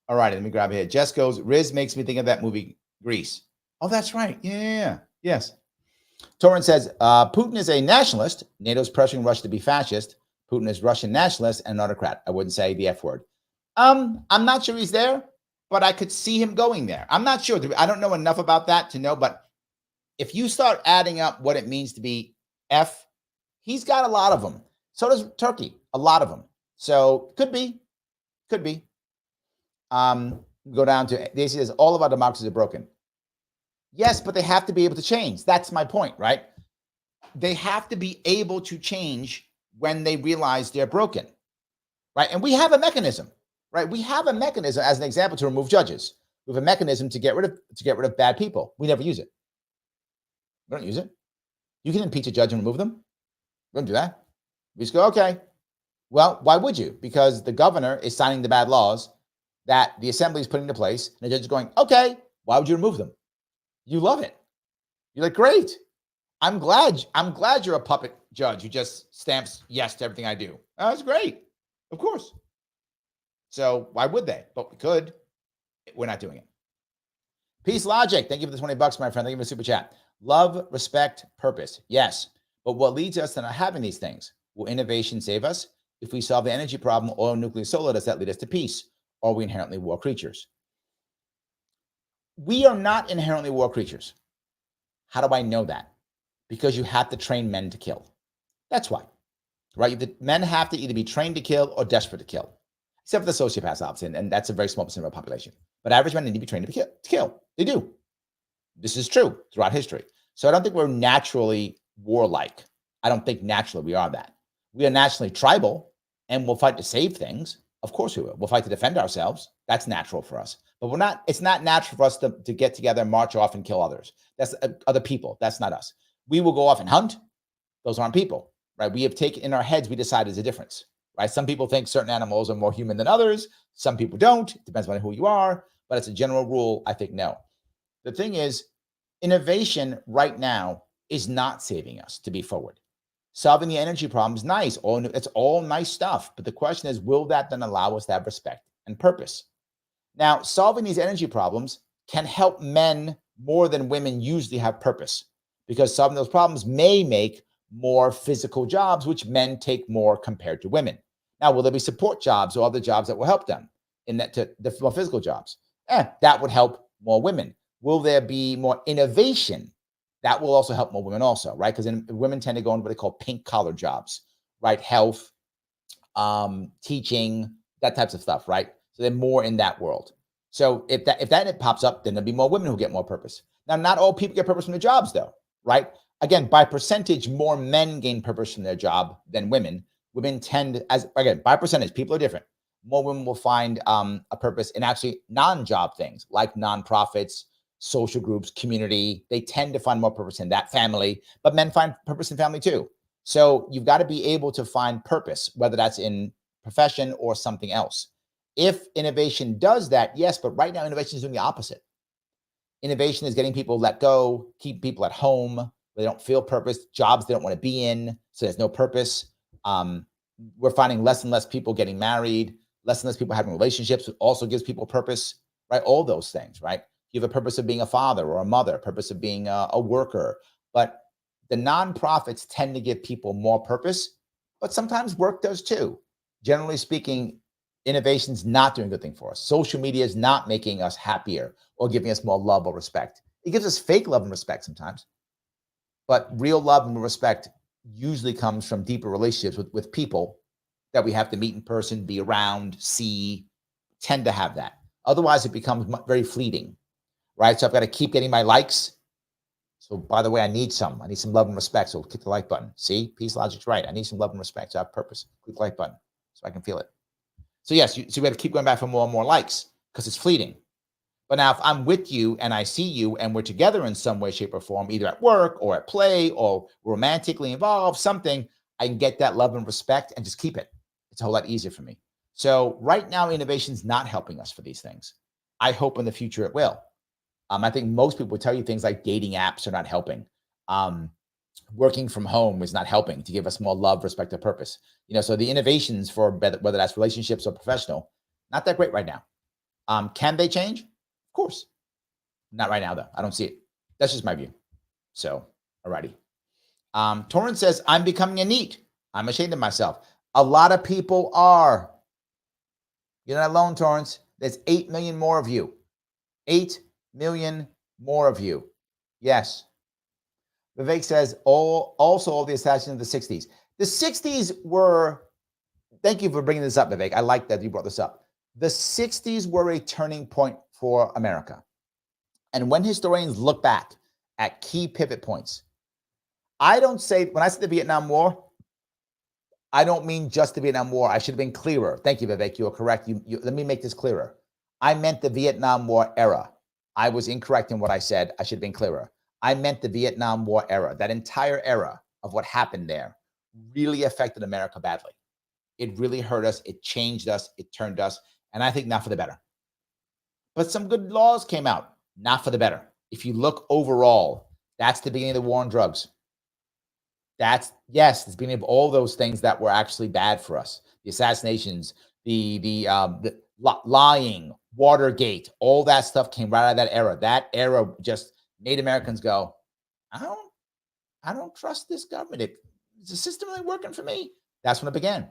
All right. Let me grab it here. Jess goes, Riz makes me think of that movie, Grease. Oh, that's right. Yeah. Yes. Torrent says, Putin is a nationalist. NATO's pressuring Russia to be fascist. Putin is Russian nationalist and an autocrat. I wouldn't say the F word. I'm not sure he's there, but I could see him going there. I'm not sure. I don't know enough about that to know, but if you start adding up what it means to be F, he's got a lot of them. So does Turkey, a lot of them. So could be. Go down to, they says all of our democracies are broken. Yes, but they have to be able to change. That's my point, right? They have to be able to change when they realize they're broken, right? And we have a mechanism, right? We have a mechanism, as an example, to remove judges. We have a mechanism to get rid of bad people. We never use it. We don't use it. You can impeach a judge and remove them. We don't do that. We just go, okay. Well, why would you? Because the governor is signing the bad laws that the assembly is putting into place, and the judge is going, okay, why would you remove them? You love it. You're like, great. I'm glad you're a puppet judge who just stamps yes to everything I do. Oh, that's great. Of course. So why would they? But we could. We're not doing it. Peace Logic. Thank you for the $20, my friend. Thank you for the super chat. Love, respect, purpose. Yes. But what leads us to not having these things? Will innovation save us? If we solve the energy problem, oil, nuclear, solar, does that lead us to peace? Or are we inherently war creatures? We are not inherently war creatures. How do I know that? Because you have to train men to kill. That's why, right? The men have to either be trained to kill or desperate to kill, except for the sociopaths, obviously, and that's a very small percent of our population. But average men need to be trained to kill. They do. This is true throughout history. So I don't think we're naturally warlike. I don't think naturally we are that. We are naturally tribal, and we'll fight to save things. Of course we will. We'll fight to defend ourselves. That's natural for us. But we're not. It's not natural for us to get together, march off, and kill others. That's other people. That's not us. We will go off and hunt. Those aren't people, right? We have taken in our heads. We decide there's a difference, right? Some people think certain animals are more human than others. Some people don't. It depends on who you are. But as a general rule, I think no. The thing is, innovation right now is not saving us to be forward. Solving the energy problem is nice. It's all nice stuff. But the question is, will that then allow us to have respect and purpose? Now, solving these energy problems can help men more than women usually have purpose, because solving those problems may make more physical jobs, which men take more compared to women. Now, will there be support jobs or other jobs that will help them in that to the more physical jobs? That would help more women. Will there be more innovation? That will also help more women also, right? Because women tend to go into what they call pink collar jobs, right? Health, teaching, that types of stuff, right? So they're more in that world. So if that pops up, then there'll be more women who get more purpose. Now, not all people get purpose from their jobs, though, right? Again, by percentage, more men gain purpose from their job than women. Women tend, by percentage, people are different. More women will find a purpose in actually non-job things like nonprofits, social groups, community. They tend to find more purpose in that, family, but men find purpose in family too. So you've got to be able to find purpose, whether that's in profession or something else. If innovation does that, yes, but right now innovation is doing the opposite. Innovation is getting people let go, keep people at home where they don't feel purpose, jobs they don't want to be in, so there's no purpose. We're finding less and less people getting married, less and less people having relationships, which also gives people purpose, right? All those things, right? You have a purpose of being a father or a mother, a purpose of being a worker. But the nonprofits tend to give people more purpose, but sometimes work does too. Generally speaking, Innovation's not doing a good thing for us. Social media is not making us happier or giving us more love or respect. It gives us fake love and respect sometimes, but real love and respect usually comes from deeper relationships with people that we have to meet in person, be around, see, tend to have that. Otherwise, it becomes very fleeting, right? So I've got to keep getting my likes. So by the way, I need some love and respect. So click the like button. See, peace logic's right. I need some love and respect. So I have purpose. Click the like button so I can feel it. So yes, so we have to keep going back for more and more likes because it's fleeting. But now if I'm with you and I see you and we're together in some way, shape, or form, either at work or at play or romantically involved, something, I can get that love and respect and just keep it. It's a whole lot easier for me. So right now, innovation's not helping us for these things. I hope in the future it will. I think most people would tell you things like dating apps are not helping. Working from home is not helping to give us more love, respect, or purpose. So the innovations for whether that's relationships or professional, not that great right now. Can they change? Of course. Not right now, though. I don't see it. That's just my view. So, alrighty. Torrance says, I'm becoming a NEET. I'm ashamed of myself. A lot of people are. You're not alone, Torrance. There's 8 million more of you. 8 million more of you. Yes. Vivek says, all the assassins of the 60s. The 60s were, thank you for bringing this up, Vivek. I like that you brought this up. The 60s were a turning point for America. And when historians look back at key pivot points, I don't say, when I say the Vietnam War, I don't mean just the Vietnam War. I should have been clearer. Thank you, Vivek. You are correct. Let me make this clearer. I meant the Vietnam War era. I was incorrect in what I said. I should have been clearer. I meant the Vietnam War era. That entire era of what happened there really affected America badly. It really hurt us. It changed us. It turned us. And I think not for the better. But some good laws came out, not for the better. If you look overall, that's the beginning of the war on drugs. That's, yes, it's the beginning of all those things that were actually bad for us. The assassinations, the lying, Watergate, all that stuff came right out of that era. That era just made Americans go, I don't trust this government. Is the system really working for me? That's when it began.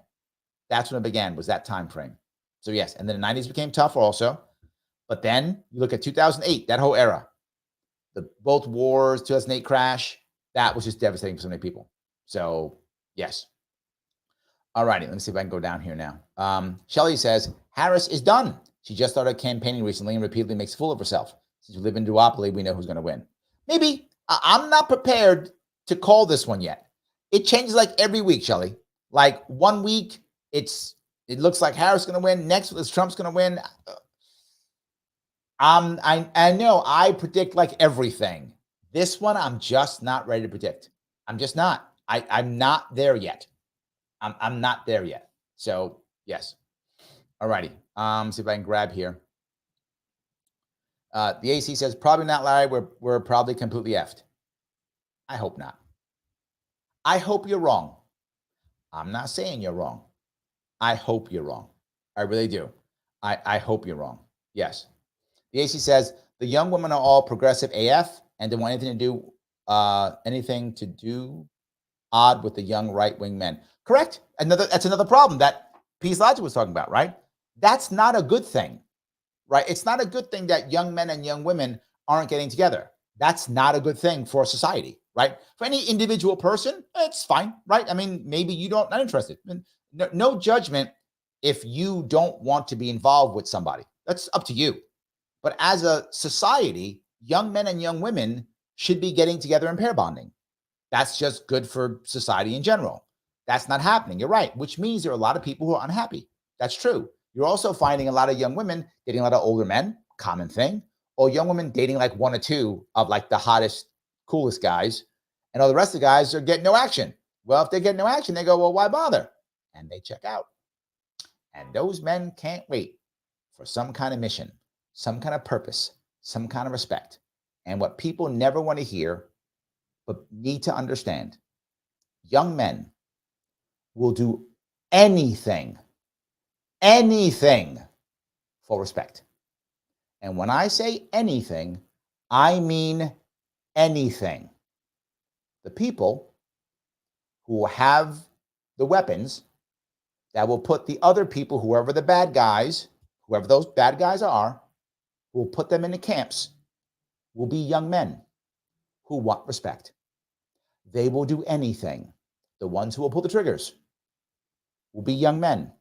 That's when it began, was that time frame. So yes, and then the 90s became tougher also. But then you look at 2008, that whole era, both wars, 2008 crash, that was just devastating for so many people. So yes. All righty, let me see if I can go down here now. Shelley says, Harris is done. She just started campaigning recently and repeatedly makes a fool of herself. Since we live in duopoly, we know who's going to win. Maybe. I'm not prepared to call this one yet. It changes like every week, Shelley. Like 1 week, it looks like Harris is going to win. Next week, Trump's going to win. I know I predict like everything. This one, I'm just not ready to predict. I'm just not. I'm not there yet. I'm not there yet. So yes. All righty. See if I can grab here. The AC says, probably not, Larry. We're probably completely effed. I hope not. I hope you're wrong. I'm not saying you're wrong. I hope you're wrong. I really do. I hope you're wrong. Yes. The AC says, the young women are all progressive AF and don't want anything to do odd with the young right-wing men. Correct. That's another problem that Peace Logic was talking about, right? That's not a good thing, right? It's not a good thing that young men and young women aren't getting together. That's not a good thing for society, right? For any individual person, it's fine, right? I mean, maybe you not interested. No judgment if you don't want to be involved with somebody. That's up to you. But as a society, young men and young women should be getting together and pair bonding. That's just good for society in general. That's not happening. You're right, which means there are a lot of people who are unhappy. That's true. You're also finding a lot of young women dating a lot of older men, common thing, or young women dating like one or two of like the hottest, coolest guys, and all the rest of the guys are getting no action. Well, if they get no action, they go, well, why bother? And they check out. And those men can't wait for some kind of mission, some kind of purpose, some kind of respect. And what people never want to hear, but need to understand, young men will do anything for respect. And when I say anything, I mean anything. The people who have the weapons that will put the other people, whoever the bad guys, whoever those bad guys are, will put them into camps, will be young men who want respect. They will do anything. The ones who will pull the triggers will be young men.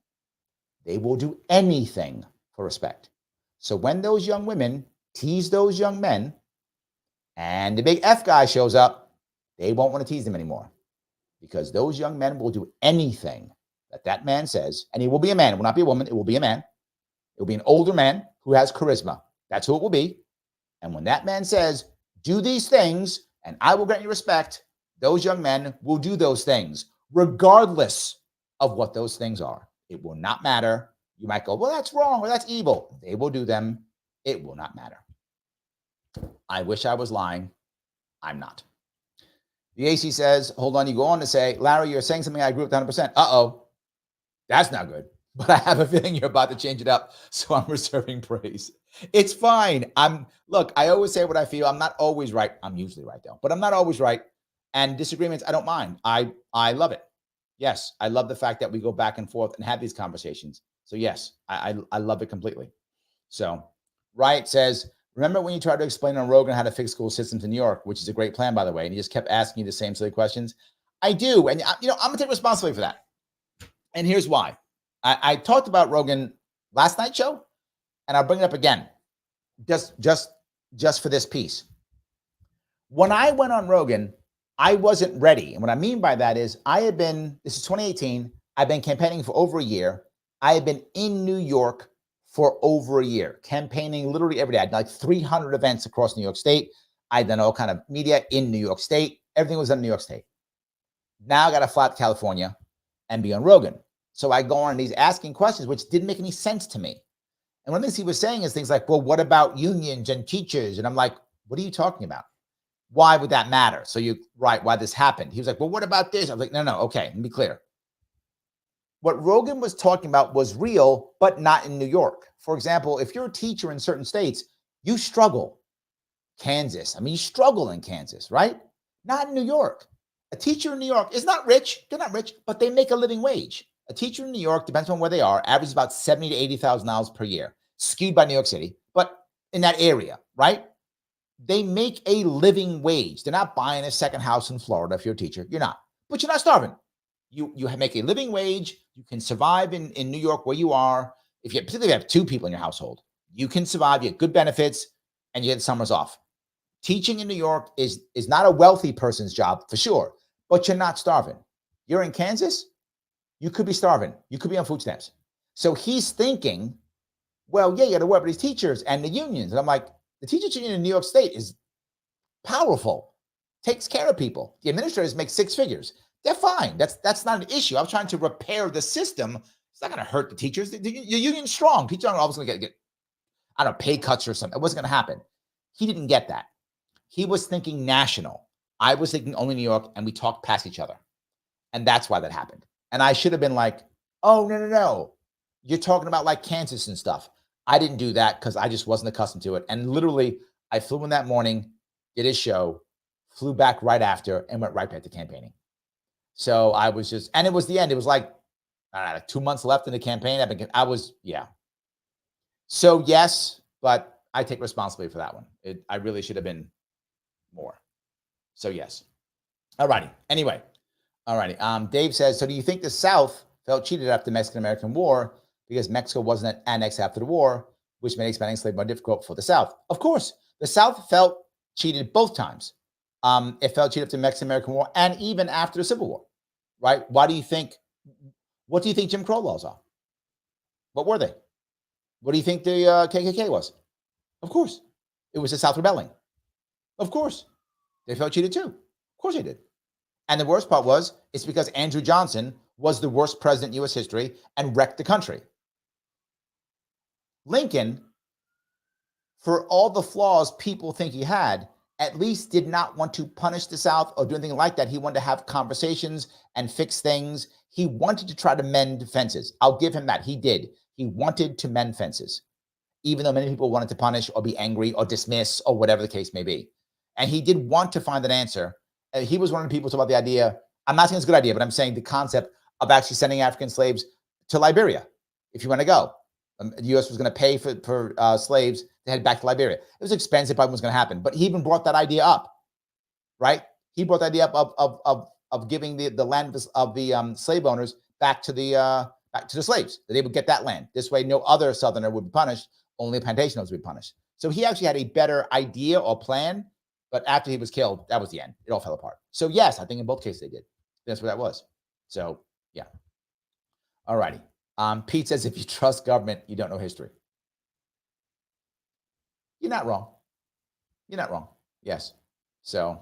They will do anything for respect. So when those young women tease those young men and the big F guy shows up, they won't want to tease them anymore, because those young men will do anything that that man says. And he will be a man. It will not be a woman. It will be a man. It will be an older man who has charisma. That's who it will be. And when that man says, do these things and I will grant you respect, those young men will do those things regardless of what those things are. It will not matter. You might go, well, that's wrong or that's evil. They will do them. It will not matter. I wish I was lying. I'm not. The AC says, hold on, you go on to say, Larry, you're saying something I agree with 100%. Uh-oh, that's not good. But I have a feeling you're about to change it up, so I'm reserving praise. It's fine. Look, I always say what I feel. I'm not always right. I'm usually right, though. But I'm not always right. And disagreements, I don't mind. I love it. Yes, I love the fact that we go back and forth and have these conversations. So yes, I love it completely. So Riot says, remember when you tried to explain on Rogan how to fix school systems in New York, which is a great plan, by the way, and he just kept asking you the same silly questions? I do. And, I'm going to take responsibility for that. And here's why. I talked about Rogan last night's show, and I'll bring it up again, just for this piece. When I went on Rogan, I wasn't ready. And what I mean by that is this is 2018, I've been campaigning for over a year. I have been in New York for over a year, campaigning literally every day. I had like 300 events across New York State. I'd done all kind of media in New York State. Everything was done in New York State. Now I got to fly out to California and be on Rogan. So I go on and he's asking questions, which didn't make any sense to me. And one of the things he was saying is things like, well, what about unions and teachers? And I'm like, what are you talking about? Why would that matter? So why this happened? He was like, well, what about this? I was like, no, okay, let me be clear. What Rogan was talking about was real, but not in New York. For example, if you're a teacher in certain states, you struggle. Kansas, you struggle in Kansas, right? Not in New York. A teacher in New York is not rich. They're not rich, but they make a living wage. A teacher in New York, depends on where they are, averages about $70,000 to $80,000 per year, skewed by New York City, but in that area, right? They make a living wage. They're not buying a second house in Florida if you're a teacher. You're not, but you're not starving. You make a living wage. You can survive in New York where you are. Particularly if you have two people in your household, you can survive. You get good benefits, and you get summers off. Teaching in New York is not a wealthy person's job for sure, but you're not starving. You're in Kansas, you could be starving. You could be on food stamps. So he's thinking, well, yeah, you got to work with these teachers and the unions. And I'm like, the teachers union in New York State is powerful, takes care of people. The administrators make six figures. They're fine. That's not an issue. I was trying to repair the system. It's not going to hurt the teachers. The union's strong. Teachers aren't always going to get, I don't know, pay cuts or something. It wasn't going to happen. He didn't get that. He was thinking national. I was thinking only New York, and we talked past each other. And that's why that happened. And I should have been like, oh, no. You're talking about like Kansas and stuff. I didn't do that because I just wasn't accustomed to it. And literally, I flew in that morning, did his show, flew back right after, and went right back to campaigning. So I was just, and it was the end. It was like, I don't know, 2 months left in the campaign. So yes, but I take responsibility for that one. I really should have been more. So yes. All righty. Anyway. All righty. Dave says, so do you think the South felt cheated after the Mexican-American War because Mexico wasn't annexed after the war, which made expanding slavery more difficult for the South? Of course. The South felt cheated both times. It felt cheated after the Mexican-American War and even after the Civil War, right? What do you think Jim Crow laws are? What were they? What do you think the KKK was? Of course. It was the South rebelling. Of course. They felt cheated too. Of course they did. And the worst part was, it's because Andrew Johnson was the worst president in U.S. history and wrecked the country. Lincoln, for all the flaws people think he had, at least did not want to punish the South or do anything like that. He wanted to have conversations and fix things. He wanted to try to mend fences. I'll give him that. He did. He wanted to mend fences, even though many people wanted to punish or be angry or dismiss or whatever the case may be. And he did want to find an answer. He was one of the people who talked about the idea. I'm not saying it's a good idea, but I'm saying the concept of actually sending African slaves to Liberia if you want to go. The U.S. was going to pay for slaves to head back to Liberia. It was expensive, probably was going to happen, but he even brought that idea up, right? He brought the idea up of giving the land of the slave owners back to the slaves, that they would get that land. This way, no other Southerner would be punished, only plantation owners would be punished. So he actually had a better idea or plan, but after he was killed, that was the end. It all fell apart. So yes, I think in both cases they did. That's what that was. So yeah. All righty. Pete says, if you trust government, you don't know history. You're not wrong. You're not wrong. Yes. So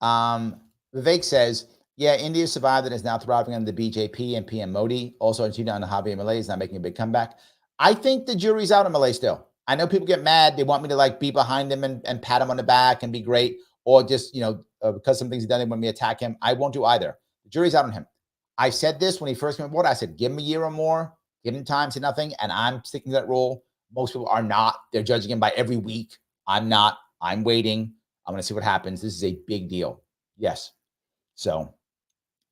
Vivek says, yeah, India survived and is now thriving under the BJP and PM Modi. Also, Argentina on the Javier Milei is now making a big comeback. I think the jury's out on Milei still. I know people get mad. They want me to like be behind him and pat him on the back and be great, or just, because some things he's done, they want me to attack him. I won't do either. The jury's out on him. I said this when he first came aboard. I said, give him a year or more, give him time to nothing. And I'm sticking to that rule. Most people are not. They're judging him by every week. I'm not. I'm waiting. I'm going to see what happens. This is a big deal. Yes. So,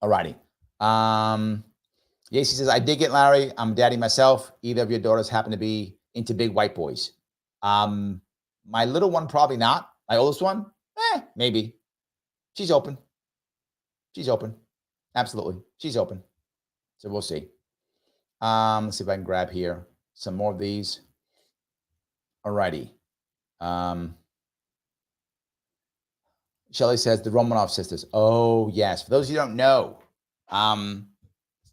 all righty. Yacy says, I dig it, Larry. I'm a daddy myself. Either of your daughters happen to be into big white boys. My little one, probably not. My oldest one, maybe. She's open. She's open. Absolutely. She's open. So we'll see. Let's see if I can grab here some more of these. All righty. Shelley says the Romanov sisters. Oh, yes. For those of you who don't know,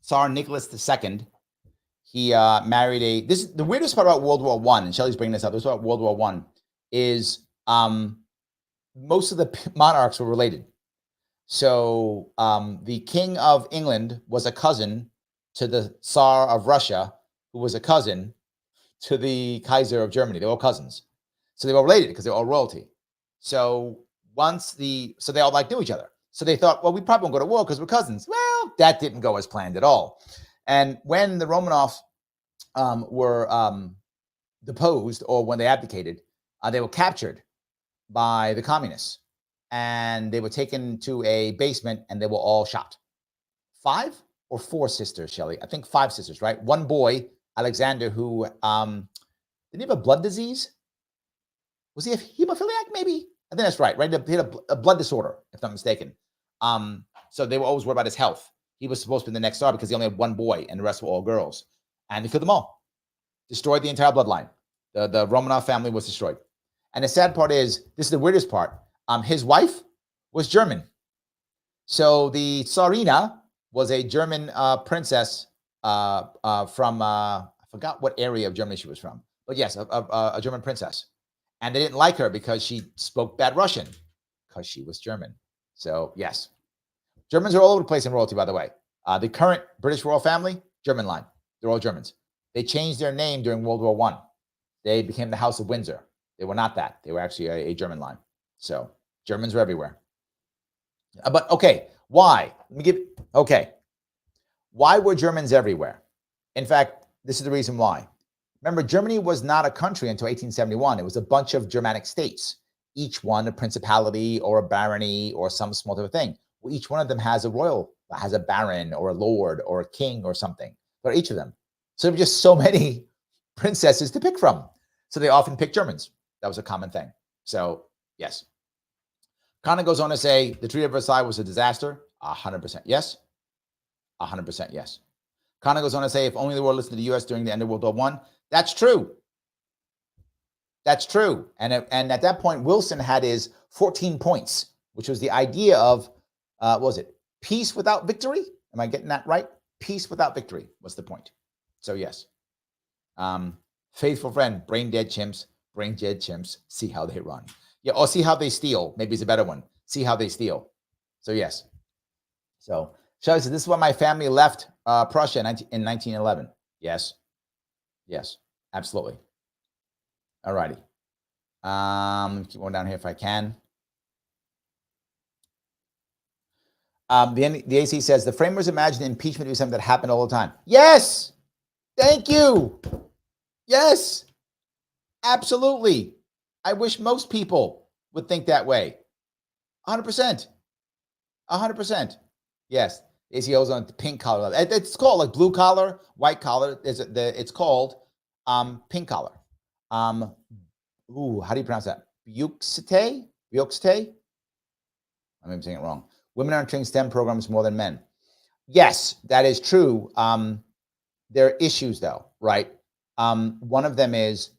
Tsar Nicholas II, he married this is the weirdest part about World War I, and Shelley's bringing this up. This is about World War I, is most of the monarchs were related. So the King of England was a cousin to the Tsar of Russia, who was a cousin to the Kaiser of Germany. They were all cousins. So they were related because they were all royalty. So so they all knew each other. So they thought, well, we probably won't go to war because we're cousins. Well, that didn't go as planned at all. And when the Romanovs were deposed, or when they abdicated, they were captured by the communists. And they were taken to a basement and they were all shot. 5 or 4 sisters, Shelley? I think 5 sisters, right? One boy, Alexander, who didn't he have a blood disease? Was he a hemophiliac, maybe? I think that's right? He had a blood disorder, if I'm not mistaken. So they were always worried about his health. He was supposed to be the next Tsar because he only had one boy and the rest were all girls. And they killed them all. Destroyed the entire bloodline. The Romanov family was destroyed. And the sad part is, this is the weirdest part, his wife was German. So the Tsarina was a German princess from, I forgot what area of Germany she was from. But yes, a German princess. And they didn't like her because she spoke bad Russian, because she was German. So yes, Germans are all over the place in royalty, by the way. The current British royal family, German line. They're all Germans. They changed their name during World War I. They became the House of Windsor. They were not that. They were actually a German line. So Germans are everywhere. But okay, why? Why were Germans everywhere? In fact, this is the reason why. Remember, Germany was not a country until 1871. It was a bunch of Germanic states, each one a principality or a barony or some small type of thing. Well, each one of them has a baron or a lord or a king or something for each of them. So there were just so many princesses to pick from. So they often picked Germans. That was a common thing. So yes. Connor goes on to say the Treaty of Versailles was a disaster. 100% yes. 100% yes. Connor goes on to say, if only the world listened to the U.S. during the end of World War I. That's true. That's true. And at that point, Wilson had his 14 points, which was the idea of, what was it? Peace without victory? Am I getting that right? Peace without victory was the point. So yes. Faithful friend, brain dead chimps, see how they run. Yeah, or see how they steal. Maybe it's a better one. See how they steal. So yes. So Shelley said, this is when my family left Prussia in 1911. Yes. Yes, absolutely. All righty. Keep going down here if I can. The AC says, the framers imagined impeachment to be something that happened all the time. Yes. Thank you. Yes. Absolutely. I wish most people would think that way. 100%. 100%. Yes. ACOs on the pink collar. It's called like blue collar, white collar. It's called pink collar. How do you pronounce that? Buxte? I may be saying it wrong. Women are entering STEM programs more than men. Yes, that is true. There are issues though, right? One of them is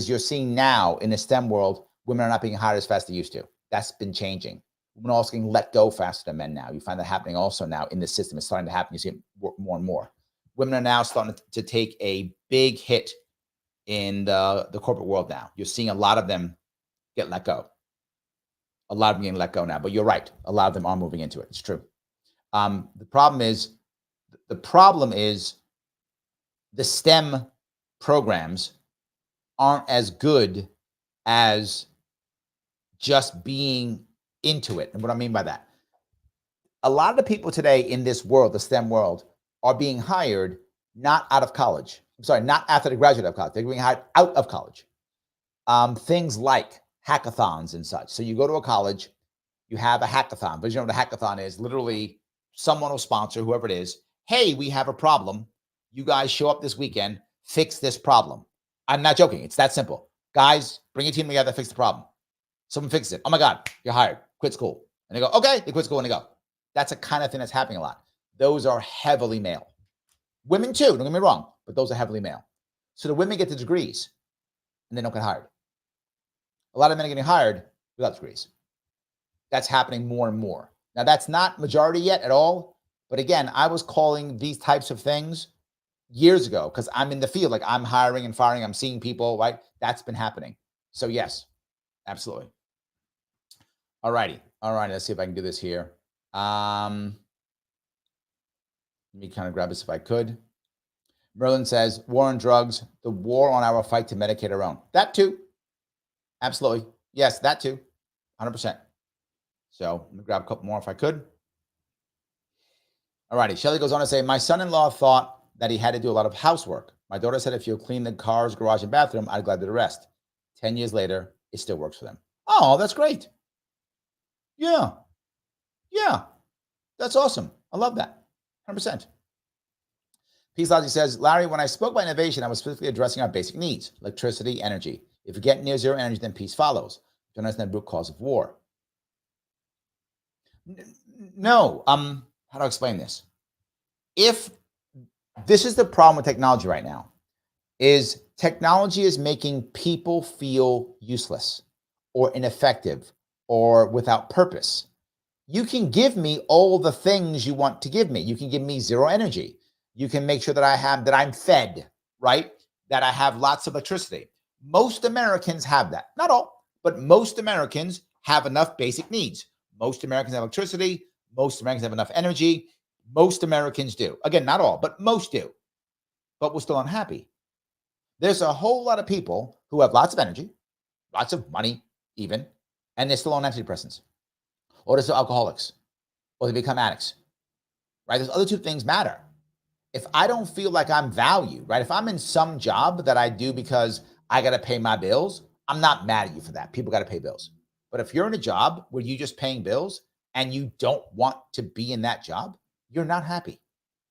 you're seeing now in the STEM world, women are not being hired as fast as they used to. That's been changing. Women are also getting let go faster than men now. You find that happening also now in the system. It's starting to happen. You see it more and more. Women are now starting to take a big hit in the corporate world now. You're seeing a lot of them get let go. A lot of them getting let go now. But you're right. A lot of them are moving into it. It's true. The problem is the STEM programs aren't as good as just being into it. And what I mean by that, a lot of the people today in this world, the STEM world, are being hired not out of college. I'm sorry, not after they graduate of college. They're being hired out of college. Things like hackathons and such. So you go to a college, you have a hackathon. But you know what a hackathon is? Literally, someone will sponsor, whoever it is. Hey, we have a problem. You guys show up this weekend, fix this problem. I'm not joking. It's that simple. Guys, bring a team together, fix the problem. Someone fixes it. Oh my God, you're hired. Quit school. And they go, okay, they quit school and they go. That's a kind of thing that's happening a lot. Those are heavily male. Women too, don't get me wrong, but those are heavily male. So the women get the degrees and they don't get hired. A lot of men are getting hired without degrees. That's happening more and more. Now, that's not majority yet at all. But again, I was calling these types of things years ago because I'm in the field. Like I'm hiring and firing. I'm seeing people, right? That's been happening. So yes, absolutely. All righty. Let's see if I can do this here. Let me kind of grab this if I could. Merlin says, war on drugs, the war on our fight to medicate our own. That too. Absolutely. Yes, that too. 100%. So let me grab a couple more if I could. All righty. Shelly goes on to say, my son-in-law thought that he had to do a lot of housework. My daughter said, if you'll clean the car's garage and bathroom, I'd gladly do the rest. 10 years later, it still works for them. Oh, that's great. Yeah. That's awesome. I love that. 100%. Peace Logic says, Larry, when I spoke about innovation, I was specifically addressing our basic needs, electricity, energy. If we get near zero energy, then peace follows. Don't understand the root cause of war. No. How do I explain this? If this is the problem with technology right now, is technology is making people feel useless or ineffective or without purpose. You can give me all the things you want to give me. You can give me zero energy. You can make sure that I'm fed, right? That I have lots of electricity. Most Americans have that. Not all, but most Americans have enough basic needs. Most Americans have electricity. Most Americans have enough energy. Most Americans do. Again, not all, but most do. But we're still unhappy. There's a whole lot of people who have lots of energy, lots of money even, and they're still on antidepressants. Or they're still alcoholics. Or they become addicts. Right? Those other two things matter. If I don't feel like I'm valued, right? If I'm in some job that I do because I got to pay my bills, I'm not mad at you for that. People got to pay bills. But if you're in a job where you're just paying bills and you don't want to be in that job, you're not happy.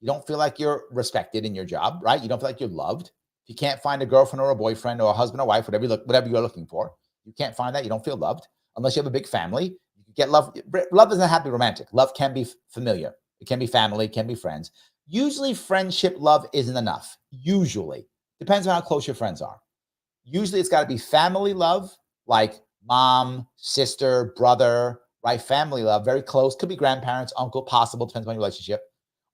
You don't feel like you're respected in your job, right? You don't feel like you're loved. If you can't find a girlfriend or a boyfriend or a husband or wife, whatever you're looking for, you can't find that. You don't feel loved unless you have a big family. You get love. Love doesn't have to be romantic. Love can be familiar. It can be family, it can be friends. Usually friendship love isn't enough. Usually. Depends on how close your friends are. Usually it's got to be family love, like mom, sister, brother, right? Family love, very close. Could be grandparents, uncle, possible, depends on your relationship.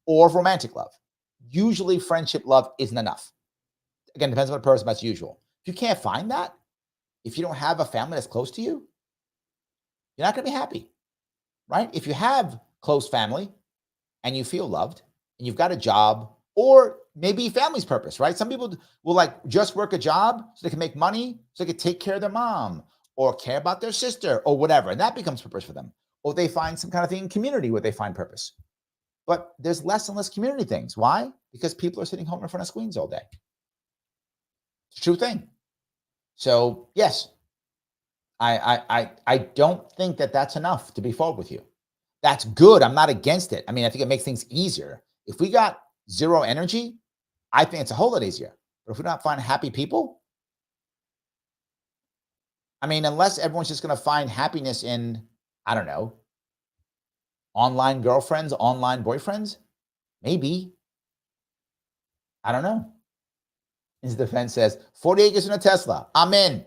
Or romantic love. Usually friendship love isn't enough. Again, depends on the person, but that's usual. If you can't find that, if you don't have a family that's close to you, you're not going to be happy, right? If you have close family and you feel loved and you've got a job or maybe family's purpose, right? Some people will like just work a job so they can make money, so they can take care of their mom or care about their sister or whatever. And that becomes purpose for them. Or they find some kind of thing in community where they find purpose. But there's less and less community things. Why? Because people are sitting home in front of screens all day. It's a true thing. So yes, I don't think that that's enough to be forward with you. That's good. I'm not against it. I mean, I think it makes things easier. If we got zero energy, I think it's a whole lot easier. But if we don't find happy people, I mean, unless everyone's just going to find happiness in, I don't know, online girlfriends, online boyfriends, maybe. I don't know. His defense says 40 acres in a Tesla. I'm in.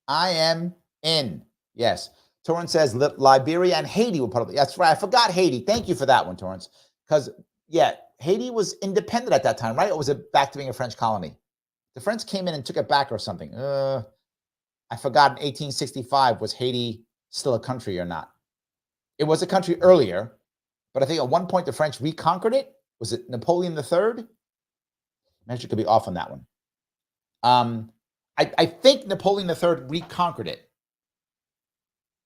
I am in. Yes. Torrance says Liberia and Haiti will probably. That's right. I forgot Haiti. Thank you for that one, Torrance. Because, yeah, Haiti was independent at that time, right? Or was it back to being a French colony? The French came in and took it back or something. I forgot in 1865, was Haiti still a country or not? It was a country earlier, but I think at one point the French reconquered it. Was it Napoleon III? I actually could be off on that one. I think Napoleon III reconquered it.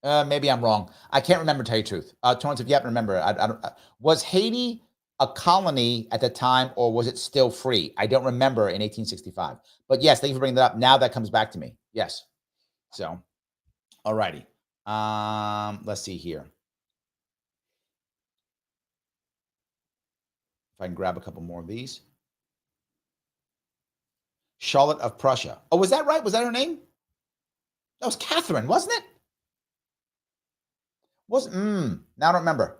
Maybe I'm wrong. I can't remember, to tell you the truth. Torrance, if you happen to remember, was Haiti a colony at the time, or was it still free? I don't remember in 1865. But yes, thank you for bringing that up. Now that comes back to me. Yes. So, all righty. Let's see here. If I can grab a couple more of these. Charlotte of Prussia. Oh, was that right? Was that her name? That was Catherine, wasn't it? Now I don't remember.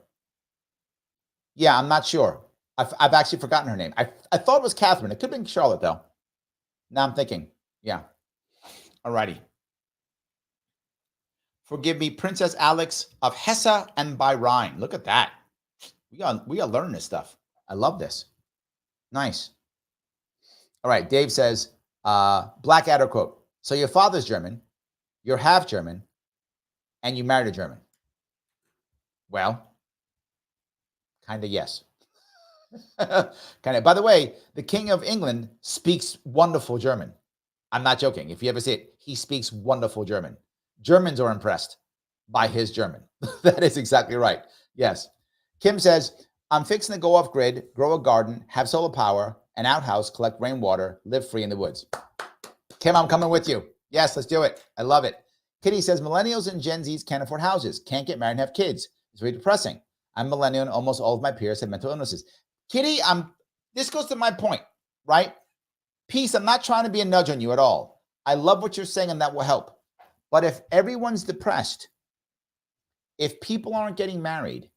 Yeah, I'm not sure. I've actually forgotten her name. I thought it was Catherine. It could have been Charlotte, though. Now I'm thinking. Yeah. All righty. Forgive me, Princess Alex of Hesse and Bahrain. Look at that. We are learning this stuff. I love this. Nice. All right. Dave says, Blackadder quote. So your father's German, you're half German, and you married a German. Well, kind of yes. Kind of. By the way, the King of England speaks wonderful German. I'm not joking. If you ever see it, he speaks wonderful German. Germans are impressed by his German. That is exactly right. Yes. Kim says, I'm fixing to go off grid, grow a garden, have solar power, an outhouse, collect rainwater, live free in the woods. Kim, I'm coming with you. Yes, let's do it. I love it. Kitty says, millennials and Gen Zs can't afford houses, can't get married and have kids. It's very depressing. I'm millennial and almost all of my peers have mental illnesses. Kitty, this goes to my point, right? Peace, I'm not trying to be a nudge on you at all. I love what you're saying, and that will help. But if everyone's depressed, if people aren't getting married,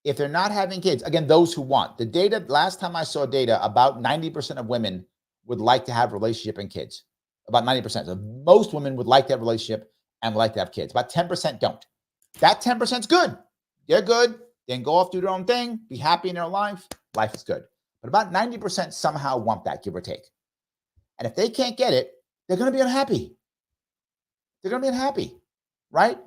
if they're not having kids, again, those who want, the data, last time I saw data, about 90% of women would like to have a relationship and kids. About 90%. So most women would like to have a relationship and would like to have kids. About 10% don't. That 10% is good. They're good. They can go off, do their own thing, be happy in their life. Life is good. But about 90% somehow want that, give or take. And if they can't get it, they're going to be unhappy. They're going to be unhappy, right?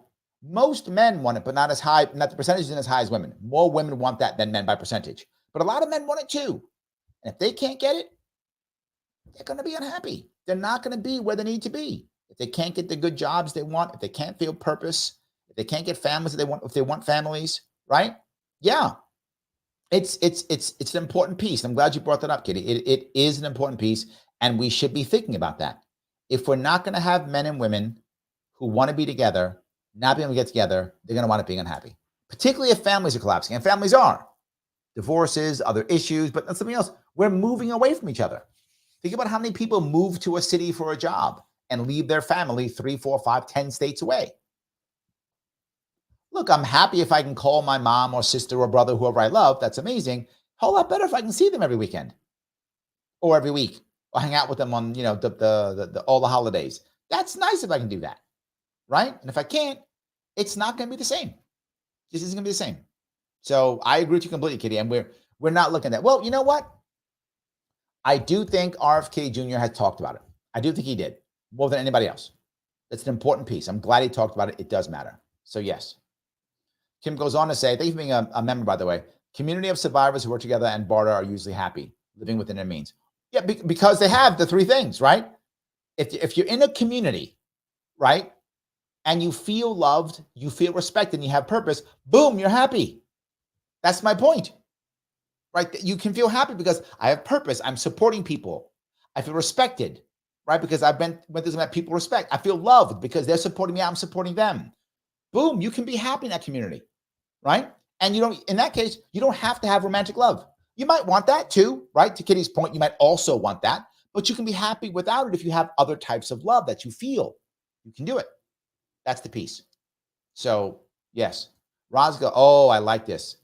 Most men want it, but not as high, not the percentage isn't as high as women. More women want that than men by percentage. But a lot of men want it too. And if they can't get it, they're going to be unhappy. They're not going to be where they need to be. If they can't get the good jobs they want, if they can't feel purpose, if they can't get families that they want, if they want families, right? Yeah. It's an important piece. I'm glad you brought that up, Kitty. It is an important piece, and we should be thinking about that. If we're not going to have men and women who want to be together, not being able to get together, they're going to wind up being unhappy, particularly if families are collapsing. And families are. Divorces, other issues, but that's something else. We're moving away from each other. Think about how many people move to a city for a job and leave their family 3, 4, 5, 10 states away. Look, I'm happy if I can call my mom or sister or brother, whoever I love. That's amazing. A whole lot better if I can see them every weekend or every week or hang out with them on, all the holidays. That's nice if I can do that, right? And if I can't, it's not going to be the same. This isn't going to be the same. So I agree with you completely, Kitty. And we're not looking at, well, you know what? I do think RFK Jr. has talked about it. I do think he did more than anybody else. That's an important piece. I'm glad he talked about it. It does matter. So yes. Kim goes on to say, thank you for being a member, by the way. Community of survivors who work together and barter are usually happy, living within their means. Yeah, because they have the three things, right? If you're in a community, right, and you feel loved, you feel respected, and you have purpose, boom, you're happy. That's my point, right? You can feel happy because I have purpose. I'm supporting people. I feel respected, right? Because I've been with this that people respect. I feel loved because they're supporting me. I'm supporting them. Boom, you can be happy in that community, right? And you don't, in that case, you don't have to have romantic love. You might want that too, right? To Kitty's point, you might also want that, but you can be happy without it if you have other types of love that you feel. You can do it. That's the piece. So, yes. Rosga, oh, I like this.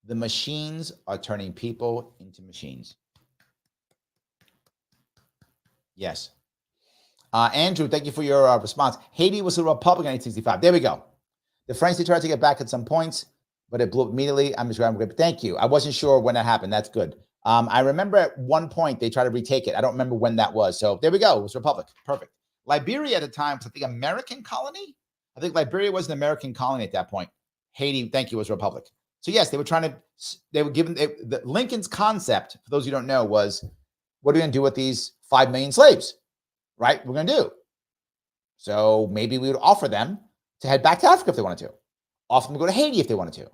The machines are turning people into machines. Yes. Andrew, thank you for your response. Haiti was a republic in 1865. There we go. The French, they tried to get back at some points, but it blew up immediately. I'm just grabbing. Thank you. I wasn't sure when that happened. That's good. I remember at one point they tried to retake it. I don't remember when that was. So there we go. It was republic. Perfect. Liberia at the time was, I think, American colony. I think Liberia was an American colony at that point. Haiti, thank you, was republic. So yes, they were trying to. They were given the Lincoln's concept. For those who don't know, was what are we going to do with these 5 million slaves? Right? We're going to do. So maybe we would offer them to head back to Africa if they wanted to. Offer them to go to Haiti if they wanted to.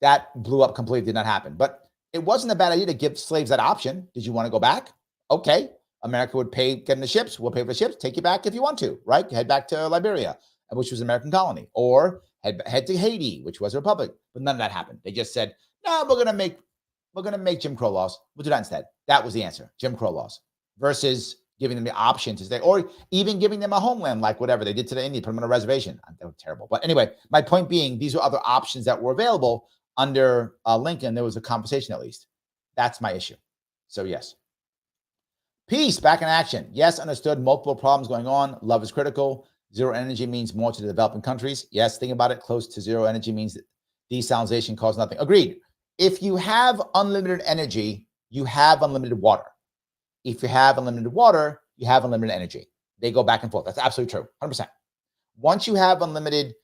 That blew up completely, did not happen. But it wasn't a bad idea to give slaves that option. Did you want to go back? Okay. America would pay, getting the ships. We'll pay for the ships. Take you back if you want to, right? Head back to Liberia, which was an American colony. Or head to Haiti, which was a republic. But none of that happened. They just said, no, we're going to make Jim Crow laws. We'll do that instead. That was the answer. Jim Crow laws versus giving them the option to stay, or even giving them a homeland, like whatever they did to the Indians, put them on a reservation. That was terrible. But anyway, my point being, these were other options that were available under Lincoln. There was a compensation at least. That's my issue. So yes. Peace, back in action. Yes, understood. Multiple problems going on. Love is critical. Zero energy means more to the developing countries. Yes, think about it. Close to zero energy means that desalinization causes nothing. Agreed. If you have unlimited energy, you have unlimited water. If you have unlimited water, you have unlimited energy. They go back and forth. That's absolutely true. 100%. Once you have unlimited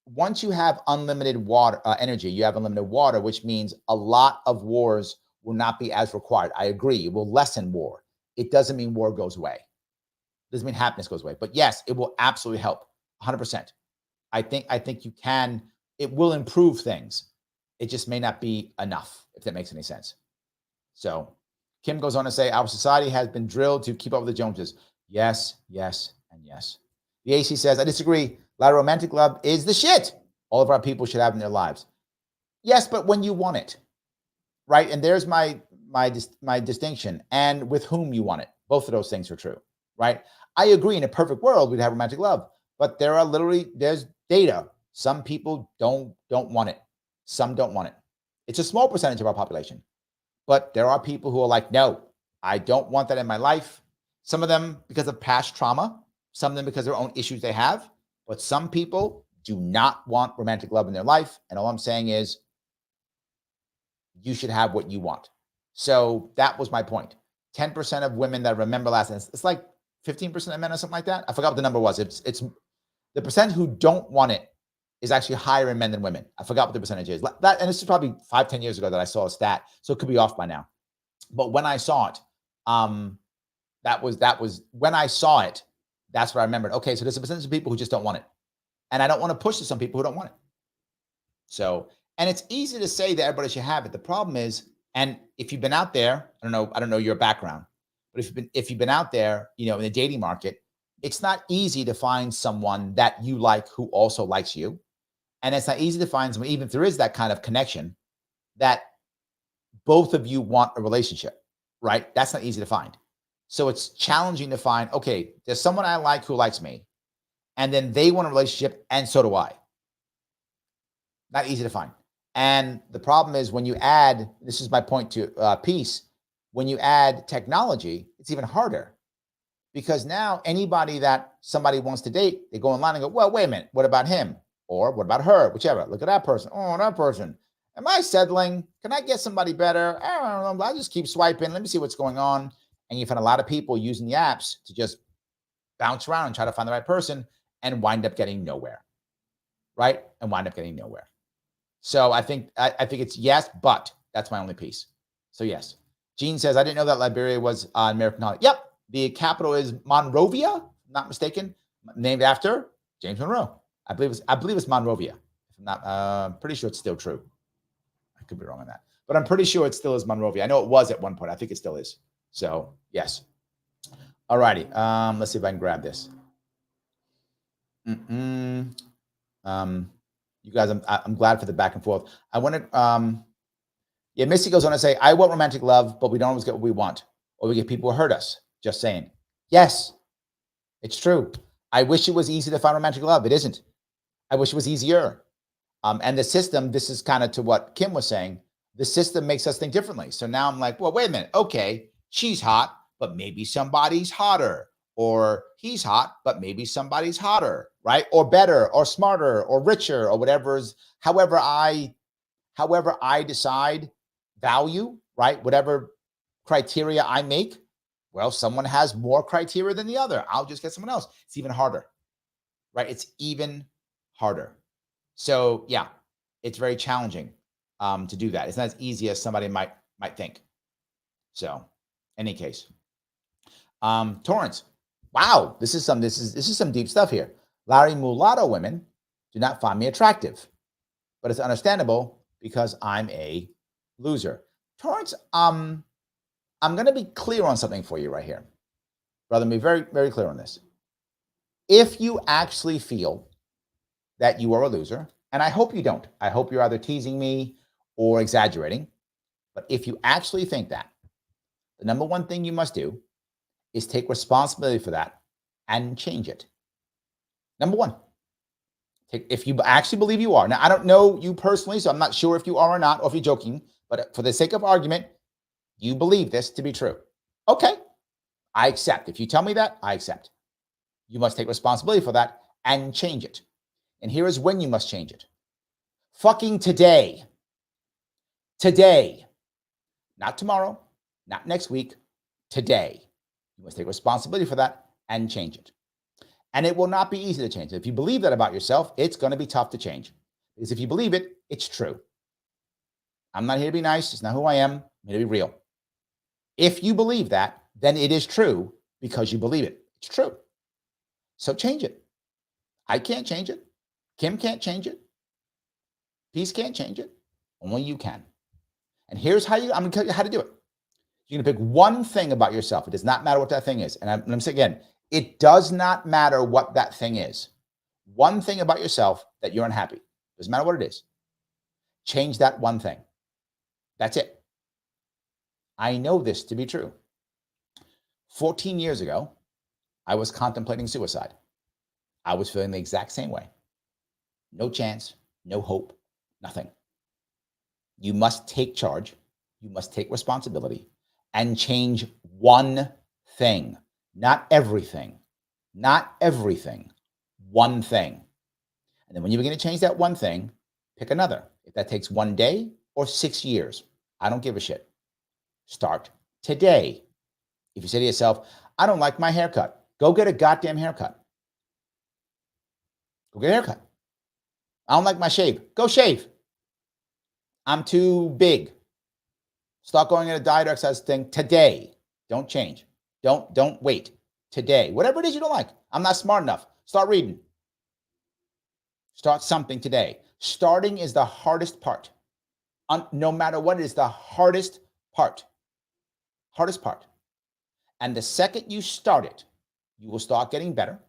water energy, you have unlimited water, which means a lot of wars will not be as required. I agree. It will lessen war. It doesn't mean war goes away. It doesn't mean happiness goes away. But yes, it will absolutely help. 100%. I think you can. It will improve things. It just may not be enough, if that makes any sense. So Kim goes on to say, our society has been drilled to keep up with the Joneses. Yes, yes, and yes. The AC says, I disagree. A lot of romantic love is the shit all of our people should have in their lives. Yes, but when you want it, right? And there's my distinction, and with whom you want it. Both of those things are true, right? I agree, in a perfect world, we'd have romantic love, but there's data. Some people don't want it. Some don't want it. It's a small percentage of our population. But there are people who are like, no, I don't want that in my life. Some of them because of past trauma, some of them because of their own issues they have. But some people do not want romantic love in their life. And all I'm saying is you should have what you want. So that was my point. 10% of women that remember last night, it's like 15% of men or something like that. I forgot what the number was. It's the percent who don't want it is actually higher in men than women. I forgot what the percentage is. And this is probably 5-10 years ago that I saw a stat, so it could be off by now. But when I saw it, that was when I saw it. That's what I remembered. Okay, so there's a percentage of people who just don't want it, and I don't want to push to some people who don't want it. So, and it's easy to say that everybody should have it. The problem is, and if you've been out there, I don't know your background, but if you've been out there, in the dating market, it's not easy to find someone that you like who also likes you. And it's not easy to find someone, even if there is that kind of connection, that both of you want a relationship, right? That's not easy to find. So it's challenging to find, okay, there's someone I like who likes me, and then they want a relationship, and so do I. Not easy to find. And the problem is when you add, this is my point to peace, when you add technology, it's even harder. Because now anybody that somebody wants to date, they go online and go, well, wait a minute, what about him? Or what about her? Whichever. Look at that person. Oh, that person. Am I settling? Can I get somebody better? I don't know. I'll just keep swiping. Let me see what's going on. And you find a lot of people using the apps to just bounce around and try to find the right person and wind up getting nowhere. Right? And wind up getting nowhere. So I think it's yes, but that's my only piece. So yes. Gene says, I didn't know that Liberia was American colony. Yep. The capital is Monrovia, if I'm not mistaken, named after James Monroe. I believe it's Monrovia. If I'm not, pretty sure it's still true. I could be wrong on that, but I'm pretty sure it still is Monrovia. I know it was at one point. I think it still is. So yes. All righty. Let's see if I can grab this. You guys, I'm glad for the back and forth. I want to, yeah, Missy goes on to say, I want romantic love, but we don't always get what we want, or we get people who hurt us. Just saying. Yes, it's true. I wish it was easy to find romantic love. It isn't. I wish it was easier. And the system, this is kind of to what Kim was saying, the system makes us think differently. So now I'm like, well, wait a minute. Okay, she's hot, but maybe somebody's hotter. Or he's hot, but maybe somebody's hotter, right? Or better, or smarter, or richer, or whatever's, however I decide value, right? Whatever criteria I make, well, someone has more criteria than the other. I'll just get someone else. It's even harder, right? It's even harder. So yeah, it's very challenging to do that. It's not as easy as somebody might think. So, any case, Torrance. Wow, this is some deep stuff here. Larry, mulatto women do not find me attractive, but it's understandable because I'm a loser. Torrance, I'm going to be clear on something for you right here, brother. Be very, very clear on this. If you actually feel that you are a loser, and I hope you don't. I hope you're either teasing me or exaggerating. But if you actually think that, the number one thing you must do is take responsibility for that and change it. Number one, if you actually believe you are. Now, I don't know you personally, so I'm not sure if you are or not, or if you're joking. But for the sake of argument, you believe this to be true. Okay, I accept. If you tell me that, I accept. You must take responsibility for that and change it. And here is when you must change it. Fucking today. Today. Not tomorrow, not next week, today. You must take responsibility for that and change it. And it will not be easy to change. If you believe that about yourself, it's going to be tough to change. Because if you believe it, it's true. I'm not here to be nice. It's not who I am. I'm here to be real. If you believe that, then it is true because you believe it. It's true. So change it. I can't change it. Kim can't change it. Peace can't change it. Only you can. And here's how I'm going to tell you how to do it. You're going to pick one thing about yourself. It does not matter what that thing is. And I'm going to say again, it does not matter what that thing is. One thing about yourself that you're unhappy. Doesn't matter what it is. Change that one thing. That's it. I know this to be true. 14 years ago, I was contemplating suicide. I was feeling the exact same way. No chance, no hope, nothing. You must take charge. You must take responsibility and change one thing, not everything, not everything, one thing. And then when you begin to change that one thing, pick another. If that takes 1 day or 6 years, I don't give a shit. Start today. If you say to yourself, I don't like my haircut, go get a goddamn haircut. Go get a haircut. I don't like my shave, go shave. I'm too big. Start going in a diet or exercise thing today. Don't change. Don't wait. Today. Whatever it is you don't like. I'm not smart enough. Start reading. Start something today. Starting is the hardest part. No matter what, it is the hardest part. Hardest part. And the second you start it, you will start getting better.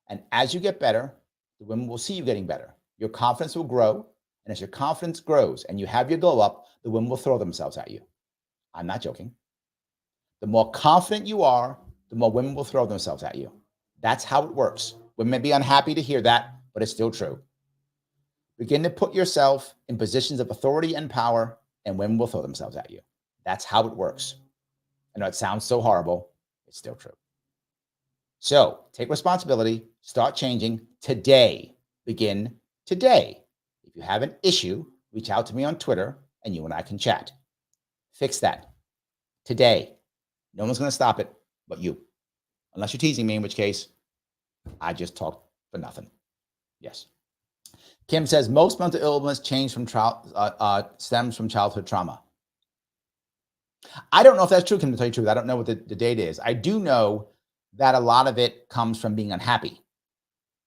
And as you get better, the women will see you getting better. Your confidence will grow. And as your confidence grows and you have your glow up, the women will throw themselves at you. I'm not joking. The more confident you are, the more women will throw themselves at you. That's how it works. Women may be unhappy to hear that, but it's still true. Begin to put yourself in positions of authority and power, and women will throw themselves at you. That's how it works. I know it sounds so horrible. It's still true. So take responsibility, start changing today. Begin today. If you have an issue, reach out to me on Twitter and you and I can chat. Fix that today. No one's going to stop it but you. Unless you're teasing me, in which case I just talked for nothing. Yes. Kim says most mental illness stems from childhood trauma. I don't know if that's true, Kim, to tell you the truth. I don't know what the data is. I do know that a lot of it comes from being unhappy.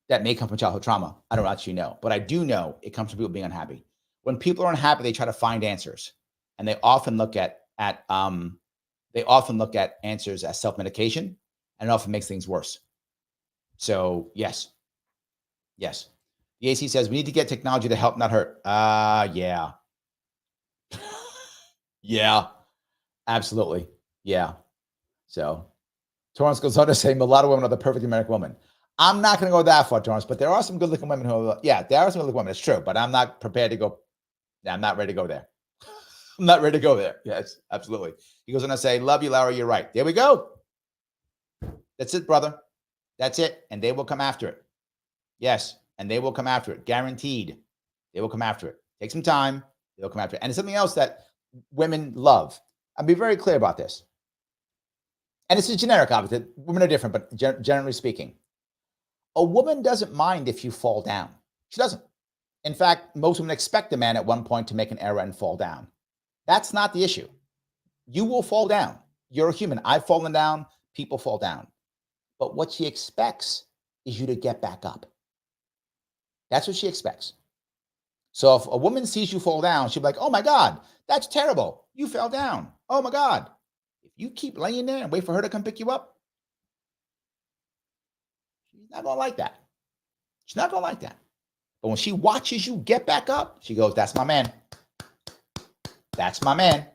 That may come from childhood trauma. I don't actually know, but I do know it comes from people being unhappy. When people are unhappy, they try to find answers, and they often look at answers as self-medication, and it often makes things worse. So yes. The AC says we need to get technology to help, not hurt. Yeah. Yeah, absolutely. Yeah. So Torrance goes on to say a lot of women are the perfect American woman. I'm not going to go that far, Torrance, but there are some good-looking women who are, yeah, there are some good-looking women. It's true, but I'm not prepared to go. Yeah, I'm not ready to go there. I'm not ready to go there. Yes, absolutely. He goes on to say, love you, Larry. You're right. There we go. That's it, brother. That's it. And they will come after it. Yes. And they will come after it. Guaranteed. They will come after it. Take some time. They'll come after it. And it's something else that women love. I'll be very clear about this. And it's a generic, obviously. Women are different, but generally speaking, a woman doesn't mind if you fall down. She doesn't. In fact, most women expect a man at one point to make an error and fall down. That's not the issue. You will fall down. You're a human. I've fallen down. People fall down. But what she expects is you to get back up. That's what she expects. So if a woman sees you fall down, she'll be like, oh my God, that's terrible. You fell down. Oh my God. If you keep laying there and wait for her to come pick you up, she's not going to like that. She's not going to like that. But when she watches you get back up, she goes, that's my man. That's my man.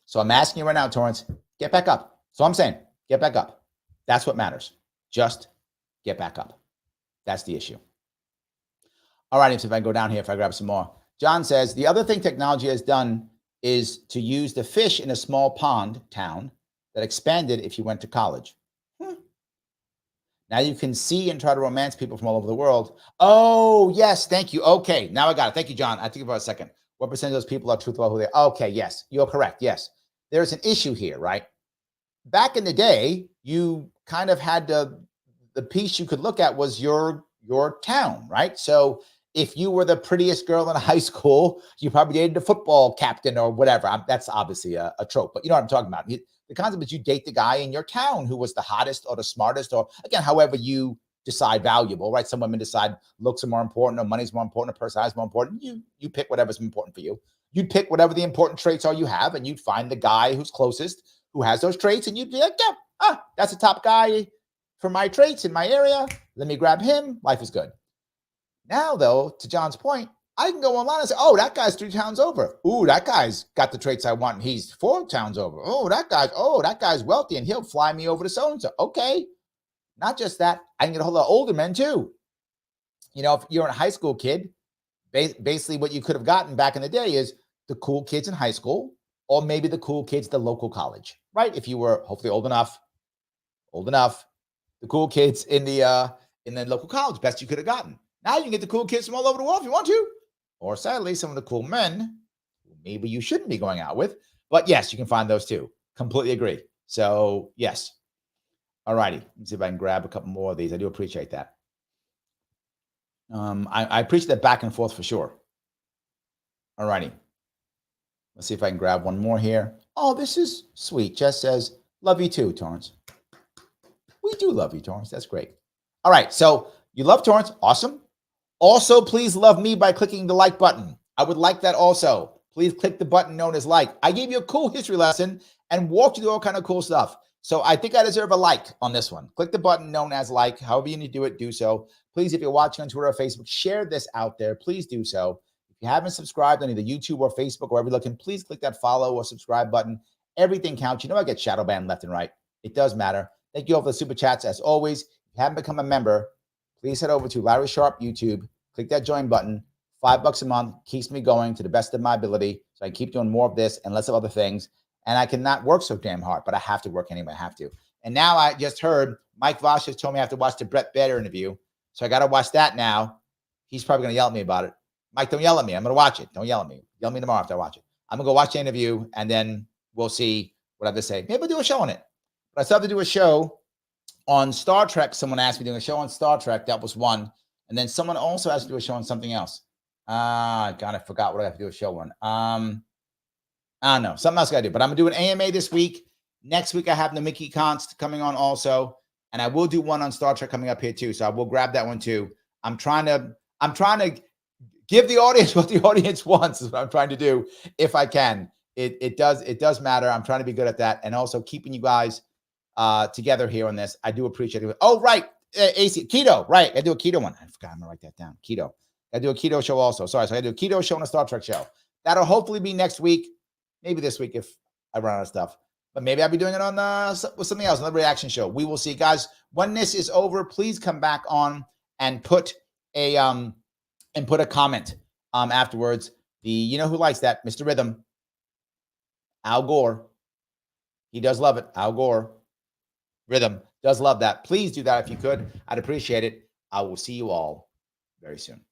So I'm asking you right now, Torrance, get back up. So I'm saying, get back up. That's what matters. Just get back up. That's the issue. All right, so if I go down here, if I grab some more. John says, the other thing technology has done is to use the fish in a small pond town that expanded if you went to college. Now you can see and try to romance people from all over the world. Oh, yes, thank you. Okay, now I got it. Thank you, John. I think about a second. What percentage of those people are truthful who they are? Okay, yes, you're correct. Yes, there's an issue here, right? Back in the day, you kind of had the piece you could look at was your town, right? So if you were the prettiest girl in high school, you probably dated the football captain or whatever. That's obviously a trope, but you know what I'm talking about. The concept is you date the guy in your town who was the hottest or the smartest, or again, however you decide valuable, right? Some women decide looks are more important, or money's more important, or personality is more important. You pick whatever's important for you. You'd pick whatever the important traits are you have, and you'd find the guy who's closest, who has those traits, and you'd be like, yeah, that's a top guy for my traits in my area. Let me grab him. Life is good. Now, though, to John's point, I can go online and say, oh, that guy's 3 towns over. Ooh, that guy's got the traits I want, and he's 4 towns over. Oh, that guy's wealthy, and he'll fly me over to so-and-so. Okay. Not just that, I can get a whole lot of older men, too. You know, if you're a high school kid, basically what you could have gotten back in the day is the cool kids in high school, or maybe the cool kids at the local college, right? If you were hopefully old enough, the cool kids in the local college, best you could have gotten. Now you can get the cool kids from all over the world if you want to. Or sadly, some of the cool men who maybe you shouldn't be going out with. But yes, you can find those too. Completely agree. So yes. All righty. Let's see if I can grab a couple more of these. I do appreciate that. I appreciate that back and forth for sure. All righty. Let's see if I can grab one more here. Oh, this is sweet. Jess says, love you too, Torrance. We do love you, Torrance. That's great. All right. So you love Torrance. Awesome. Also, please love me by clicking the like button. I would like that also. Please click the button known as like. I gave you a cool history lesson and walked you through all kind of cool stuff. So I think I deserve a like on this one. Click the button known as like. However you need to do it, do so. Please, if you're watching on Twitter or Facebook, share this out there. Please do so. If you haven't subscribed on either YouTube or Facebook or wherever you're looking, please click that follow or subscribe button. Everything counts. You know I get shadow banned left and right. It does matter. Thank you all for the super chats. As always, if you haven't become a member, please head over to Larry Sharpe YouTube. Click that join button. $5 a month keeps me going to the best of my ability. So I keep doing more of this and less of other things. And I cannot work so damn hard, but I have to work anyway. I have to. And now I just heard Mike Vosh has told me I have to watch the Brett Bader interview. So I got to watch that now. He's probably going to yell at me about it. Mike, don't yell at me. I'm going to watch it. Don't yell at me. Yell at me tomorrow after I watch it. I'm going to go watch the interview, and then we'll see what I have to say. Maybe we'll do a show on it. But I still have to do a show on Star Trek. Someone asked me to do a show on Star Trek. That was one. And then someone also asked me to do a show on something else. God, I forgot what I have to do a show on. I don't know. Something else I got to do. But I'm going to do an AMA this week. Next week, I have the Mickey Const coming on also. And I will do one on Star Trek coming up here too. So I will grab that one too. I'm trying to give the audience what the audience wants is what I'm trying to do if I can. It does matter. I'm trying to be good at that. And also keeping you guys together here on this. I do appreciate it. Oh, right. AC keto, right? I do a keto one. I forgot. I'm gonna write that down. Keto. I do a keto show also. Sorry, so I do a keto show and a Star Trek show. That'll hopefully be next week, maybe this week if I run out of stuff. But maybe I'll be doing it on with something else, another reaction show. We will see, guys. When this is over, please come back on and put a comment afterwards. You know who likes that, Mr. Rhythm, Al Gore. He does love it. Al Gore, Rhythm does love that. Please do that if you could. I'd appreciate it. I will see you all very soon.